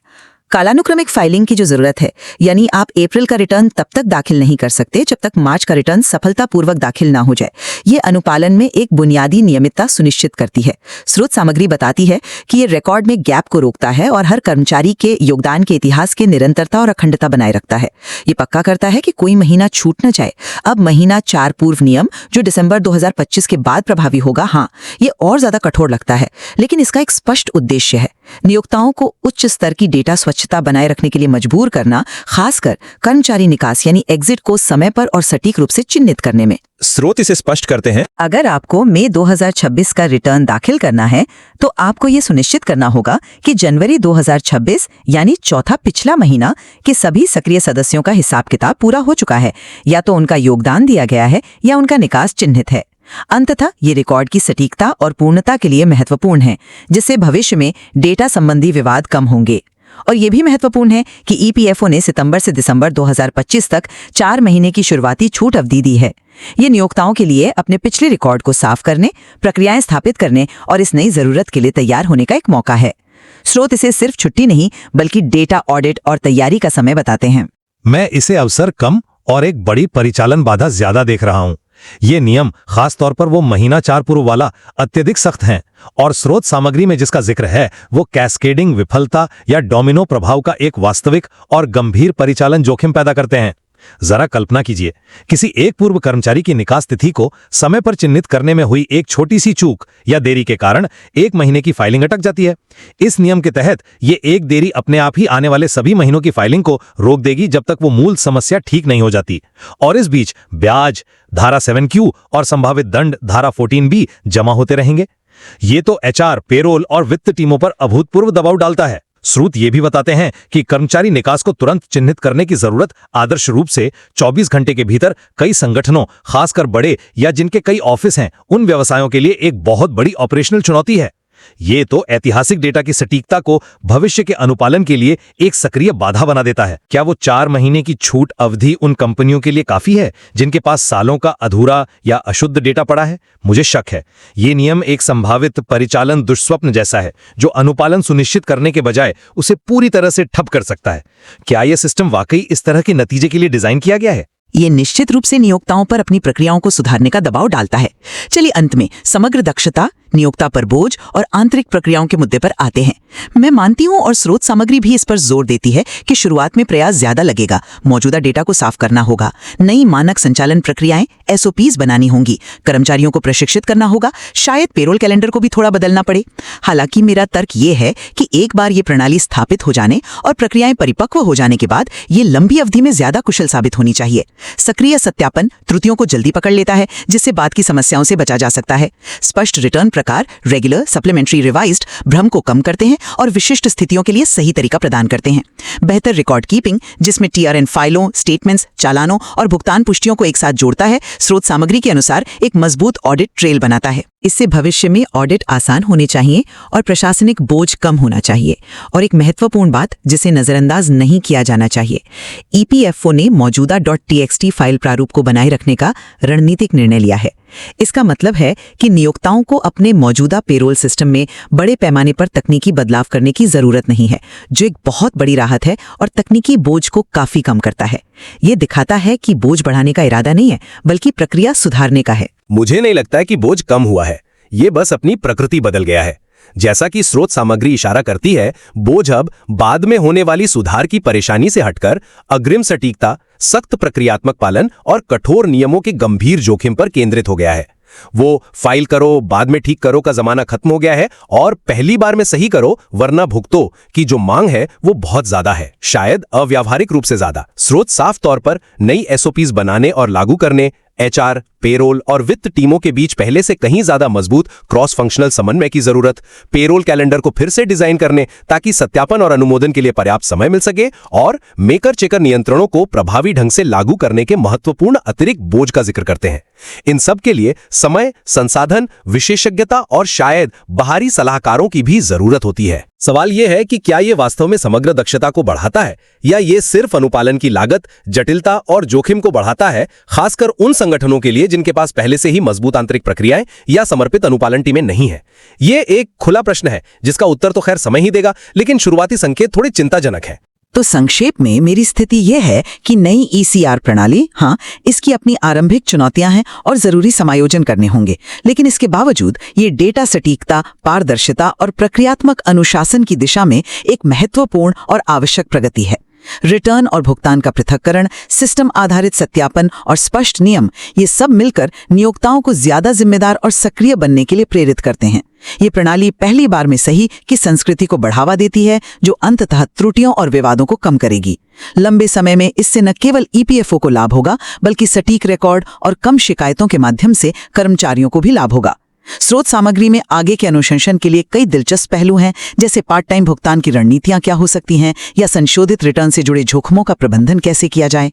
कालानुक्रमिक फाइलिंग की जो जरूरत है, यानी आप अप्रैल का रिटर्न तब तक दाखिल नहीं कर सकते जब तक मार्च का रिटर्न सफलतापूर्वक दाखिल ना हो जाए। ये अनुपालन में एक बुनियादी नियमितता सुनिश्चित करती है। स्रोत सामग्री बताती है कि ये रिकॉर्ड में गैप को रोकता है और हर कर्मचारी के योगदान के इतिहास के निरंतरता और अखंडता बनाए रखता है। ये पक्का करता है कि कोई महीना छूट न जाए। अब महीना 4 पूर्व नियम जो दिसंबर 2025 के बाद प्रभावी होगा, हाँ ये और ज्यादा कठोर लगता है, लेकिन इसका एक स्पष्ट उद्देश्य है, नियोक्ताओं को उच्च स्तर की डेटा स्वच्छता बनाए रखने के लिए मजबूर करना, खासकर कर्मचारी निकास यानी एग्जिट को समय पर और सटीक रूप से चिन्हित करने में। स्रोत इसे स्पष्ट करते हैं, अगर आपको मई 2026 का रिटर्न दाखिल करना है, तो आपको ये सुनिश्चित करना होगा कि जनवरी 2026 यानी चौथा पिछला महीना के सभी सक्रिय सदस्यों का हिसाब किताब पूरा हो चुका है, या तो उनका योगदान दिया गया है या उनका निकास चिन्हित है। अंततः ये रिकॉर्ड की सटीकता और पूर्णता के लिए महत्वपूर्ण है, जिससे भविष्य में डेटा संबंधी विवाद कम होंगे। और ये भी महत्वपूर्ण है कि EPFO ने सितंबर से दिसंबर 2025 तक 4 महीने की शुरुआती छूट अवधि दी है। ये नियोक्ताओं के लिए अपने पिछले रिकॉर्ड को साफ करने, प्रक्रियाएं स्थापित करने और इस नई जरूरत के लिए तैयार होने का एक मौका है। स्रोत इसे सिर्फ छुट्टी नहीं बल्कि डेटा ऑडिट और तैयारी का समय बताते हैं। मैं इसे अवसर कम और एक बड़ी परिचालन बाधा ज्यादा देख रहा हूं। ये नियम खास तौर पर वो महीना 4 पूर्व वाला अत्यधिक सख्त हैं और स्रोत सामग्री में जिसका जिक्र है वो कैस्केडिंग विफलता या डोमिनो प्रभाव का एक वास्तविक और गंभीर परिचालन जोखिम पैदा करते हैं। जरा कल्पना कीजिए, किसी एक पूर्व कर्मचारी की निकास तिथि को समय पर चिन्हित करने में हुई एक छोटी सी चूक या देरी के कारण 1 महीने की फाइलिंग अटक जाती है। इस नियम के तहत ये एक देरी अपने आप ही आने वाले सभी महीनों की फाइलिंग को रोक देगी जब तक वो मूल समस्या ठीक नहीं हो जाती, और इस बीच ब्याज, धारा 7Q और संभावित दंड धारा 14B जमा होते रहेंगे। ये तो HR, पेरोल और वित्त टीमों पर अभूतपूर्व दबाव डालता है। स्रोत ये भी बताते हैं कि कर्मचारी निकास को तुरंत चिन्हित करने की जरूरत आदर्श रूप से 24 घंटे के भीतर कई संगठनों, खासकर बड़े या जिनके कई ऑफिस हैं, उन व्यवसायों के लिए एक बहुत बड़ी ऑपरेशनल चुनौती है। ये तो ऐतिहासिक डेटा की सटीकता को भविष्य के अनुपालन के लिए एक सक्रिय बाधा बना देता है। क्या वो 4 महीने की छूट अवधि उन कंपनियों के लिए काफी है जिनके पास सालों का अधूरा या अशुद्ध डेटा पड़ा है? मुझे शक है। ये नियम एक संभावित परिचालन दुष्स्वप्न जैसा है जो अनुपालन सुनिश्चित करने के बजाय उसे पूरी तरह से ठप कर सकता है। क्या यह सिस्टम वाकई इस तरह के नतीजे के लिए डिजाइन किया गया है? ये निश्चित रूप से नियोक्ताओं पर अपनी प्रक्रियाओं को सुधारने का दबाव डालता है। चलिए अंत में समग्र दक्षता, नियोक्ता पर बोझ और आंतरिक प्रक्रियाओं के मुद्दे पर आते हैं। मैं मानती हूं और स्रोत सामग्री भी इस पर जोर देती है कि शुरुआत में प्रयास ज्यादा लगेगा। मौजूदा डेटा को साफ करना होगा, नई मानक संचालन प्रक्रियाएं SOPs बनानी होंगी, कर्मचारियों को प्रशिक्षित करना होगा, शायद पेरोल कैलेंडर को भी थोड़ा बदलना पड़े। हालांकि मेरा तर्क ये है कि एक बार ये प्रणाली स्थापित हो जाने और प्रक्रियाएं परिपक्व हो जाने के बाद ये लंबी अवधि में ज्यादा कुशल साबित होनी चाहिए। सक्रिय सत्यापन त्रुटियों को जल्दी पकड़ लेता है, जिससे बाद की समस्याओं से बचा जा सकता है। स्पष्ट रिटर्न प्रकार, रेगुलर, सप्लीमेंट्री, रिवाइज्ड भ्रम को कम करते हैं और विशिष्ट स्थितियों के लिए सही तरीका प्रदान करते हैं। बेहतर रिकॉर्ड कीपिंग, जिसमें TRN फाइलों, स्टेटमेंट्स, चालानों और भुगतान पुष्टियों को एक साथ जोड़ता है, स्रोत सामग्री के अनुसार एक मजबूत ऑडिट ट्रेल बनाता है। इससे भविष्य में ऑडिट आसान होने चाहिए और प्रशासनिक बोझ कम होना चाहिए। और एक महत्वपूर्ण बात जिसे नजरअंदाज नहीं किया जाना चाहिए, EPFO ने मौजूदा .txt फाइल प्रारूप को बनाए रखने का रणनीतिक निर्णय लिया है। इसका मतलब है कि नियोक्ताओं को अपने मौजूदा पेरोल सिस्टम में बड़े पैमाने पर तकनीकी बदलाव करने की जरूरत नहीं है, जो एक बहुत बड़ी राहत है और तकनीकी बोझ को काफी कम करता है। ये दिखाता है कि बोझ बढ़ाने का इरादा नहीं है, बल्कि प्रक्रिया सुधारने का है। मुझे नहीं लगता है कि बोझ कम हुआ है, ये बस अपनी प्रकृति बदल गया है। जैसा कि स्रोत सामग्री इशारा करती है, बोझ अब बाद में होने वाली सुधार की परेशानी से हटकर अग्रिम सटीकता, सख्त प्रक्रियात्मक पालन और कठोर नियमों के गंभीर जोखिम पर केंद्रित हो गया है। वो फाइल करो बाद में ठीक करो का जमाना खत्म हो गया है और पहली बार में सही करो वरना भुगतो की जो मांग है वो बहुत ज्यादा है, शायद अव्यावहारिक रूप से ज्यादा। स्रोत साफ तौर पर नई SOPs बनाने और लागू करने, HR, पेरोल और वित्त टीमों के बीच पहले से कहीं ज्यादा मजबूत क्रॉस फंक्शनल समन्वय की जरूरत, पेरोल कैलेंडर को फिर से डिजाइन करने ताकि सत्यापन और अनुमोदन के लिए पर्याप्त समय मिल सके, और मेकर चेकर नियंत्रणों को प्रभावी ढंग से लागू करने के महत्वपूर्ण अतिरिक्त बोझ का जिक्र करते हैं। इन सब के लिए समय, संसाधन, विशेषज्ञता और शायद बाहरी सलाहकारों की भी जरूरत होती है। सवाल यह है कि क्या यह वास्तव में समग्र दक्षता को बढ़ाता है या यह सिर्फ अनुपालन की लागत, जटिलता और जोखिम को बढ़ाता है, खासकर उन संगठनों के लिए जिनके पास पहले से ही मजबूत आंतरिक प्रक्रियाएं या समर्पित अनुपालन टीमें नहीं है। यह एक खुला प्रश्न है जिसका उत्तर तो खैर समय ही देगा, लेकिन शुरुआती संकेत थोड़े चिंताजनक है। तो संक्षेप में मेरी स्थिति यह है कि नई ECR प्रणाली, हाँ, इसकी अपनी आरंभिक चुनौतियां हैं और जरूरी समायोजन करने होंगे, लेकिन इसके बावजूद ये डेटा सटीकता, पारदर्शिता और प्रक्रियात्मक अनुशासन की दिशा में एक महत्वपूर्ण और आवश्यक प्रगति है। रिटर्न और भुगतान का पृथक्करण, सिस्टम आधारित सत्यापन और स्पष्ट नियम, ये सब मिलकर नियोक्ताओं को ज्यादा जिम्मेदार और सक्रिय बनने के लिए प्रेरित करते हैं। ये प्रणाली पहली बार में सही की संस्कृति को बढ़ावा देती है, जो अंततः त्रुटियों और विवादों को कम करेगी। लंबे समय में इससे न केवल EPFO को लाभ होगा, बल्कि सटीक रिकॉर्ड और कम शिकायतों के माध्यम से कर्मचारियों को भी लाभ होगा। स्रोत सामग्री में आगे के अनुशंसन के लिए कई दिलचस्प पहलू हैं, जैसे पार्ट टाइम भुगतान की रणनीतियां क्या हो सकती हैं या संशोधित रिटर्न से जुड़े जोखिमों का प्रबंधन कैसे किया जाए।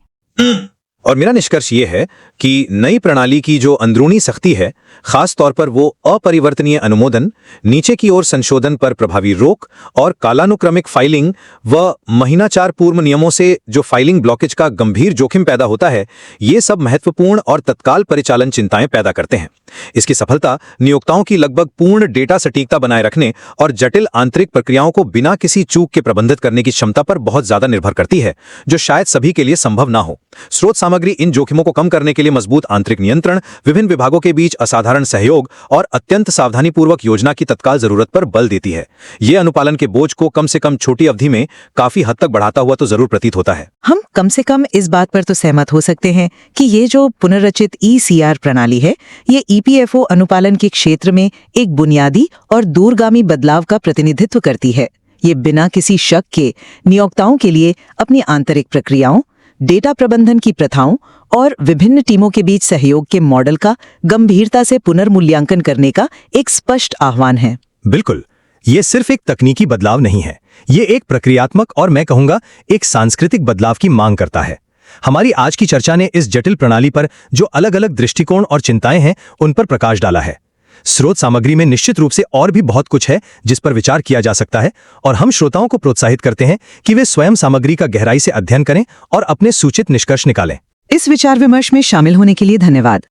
और मेरा निष्कर्ष ये है कि नई प्रणाली की जो अंदरूनी सख्ती है, खास तौर पर वो अपरिवर्तनीय अनुमोदन, नीचे की ओर संशोधन पर प्रभावी रोक और कालानुक्रमिक फाइलिंग व महीनाचार पूर्व नियमों से जो फाइलिंग ब्लॉकेज का गंभीर जोखिम पैदा होता है, ये सब महत्वपूर्ण और तत्काल परिचालन चिंताएं पैदा करते हैं। इसकी सफलता नियोक्ताओं की लगभग पूर्ण डेटा सटीकता बनाए रखने और जटिल आंतरिक प्रक्रियाओं को बिना किसी चूक के प्रबंधित करने की क्षमता पर बहुत ज्यादा निर्भर करती है, जो शायद सभी के लिए संभव ना हो। स्रोत सामग्री इन जोखिमों को कम करने के लिए मजबूत आंतरिक नियंत्रण, विभिन्न विभागों के बीच असाधारण सहयोग और अत्यंत सावधानीपूर्वक योजना की तत्काल जरूरत पर बल देती है। ये अनुपालन के बोझ को कम से कम छोटी अवधि में काफी हद तक बढ़ाता हुआ तो जरूर प्रतीत होता है। हम कम से कम इस बात पर तो सहमत हो सकते हैं कि ये जो पुनर्रचित ECR प्रणाली है, ये EPFO अनुपालन के क्षेत्र में एक बुनियादी और दूरगामी बदलाव का प्रतिनिधित्व करती है। ये बिना किसी शक के नियोक्ताओं के लिए अपनी आंतरिक प्रक्रियाओं, डेटा प्रबंधन की प्रथाओं और विभिन्न टीमों के बीच सहयोग के मॉडल का गंभीरता से पुनर्मूल्यांकन करने का एक स्पष्ट आह्वान है। बिल्कुल, ये सिर्फ एक तकनीकी बदलाव नहीं है, ये एक प्रक्रियात्मक और मैं कहूंगा एक सांस्कृतिक बदलाव की मांग करता है। हमारी आज की चर्चा ने इस जटिल प्रणाली पर जो अलग अलग दृष्टिकोण और चिंताएं हैं, उन पर प्रकाश डाला है। स्रोत सामग्री में निश्चित रूप से और भी बहुत कुछ है जिस पर विचार किया जा सकता है, और हम श्रोताओं को प्रोत्साहित करते हैं कि वे स्वयं सामग्री का गहराई से अध्ययन करें और अपने सूचित निष्कर्ष निकालें। इस विचार विमर्श में शामिल होने के लिए धन्यवाद।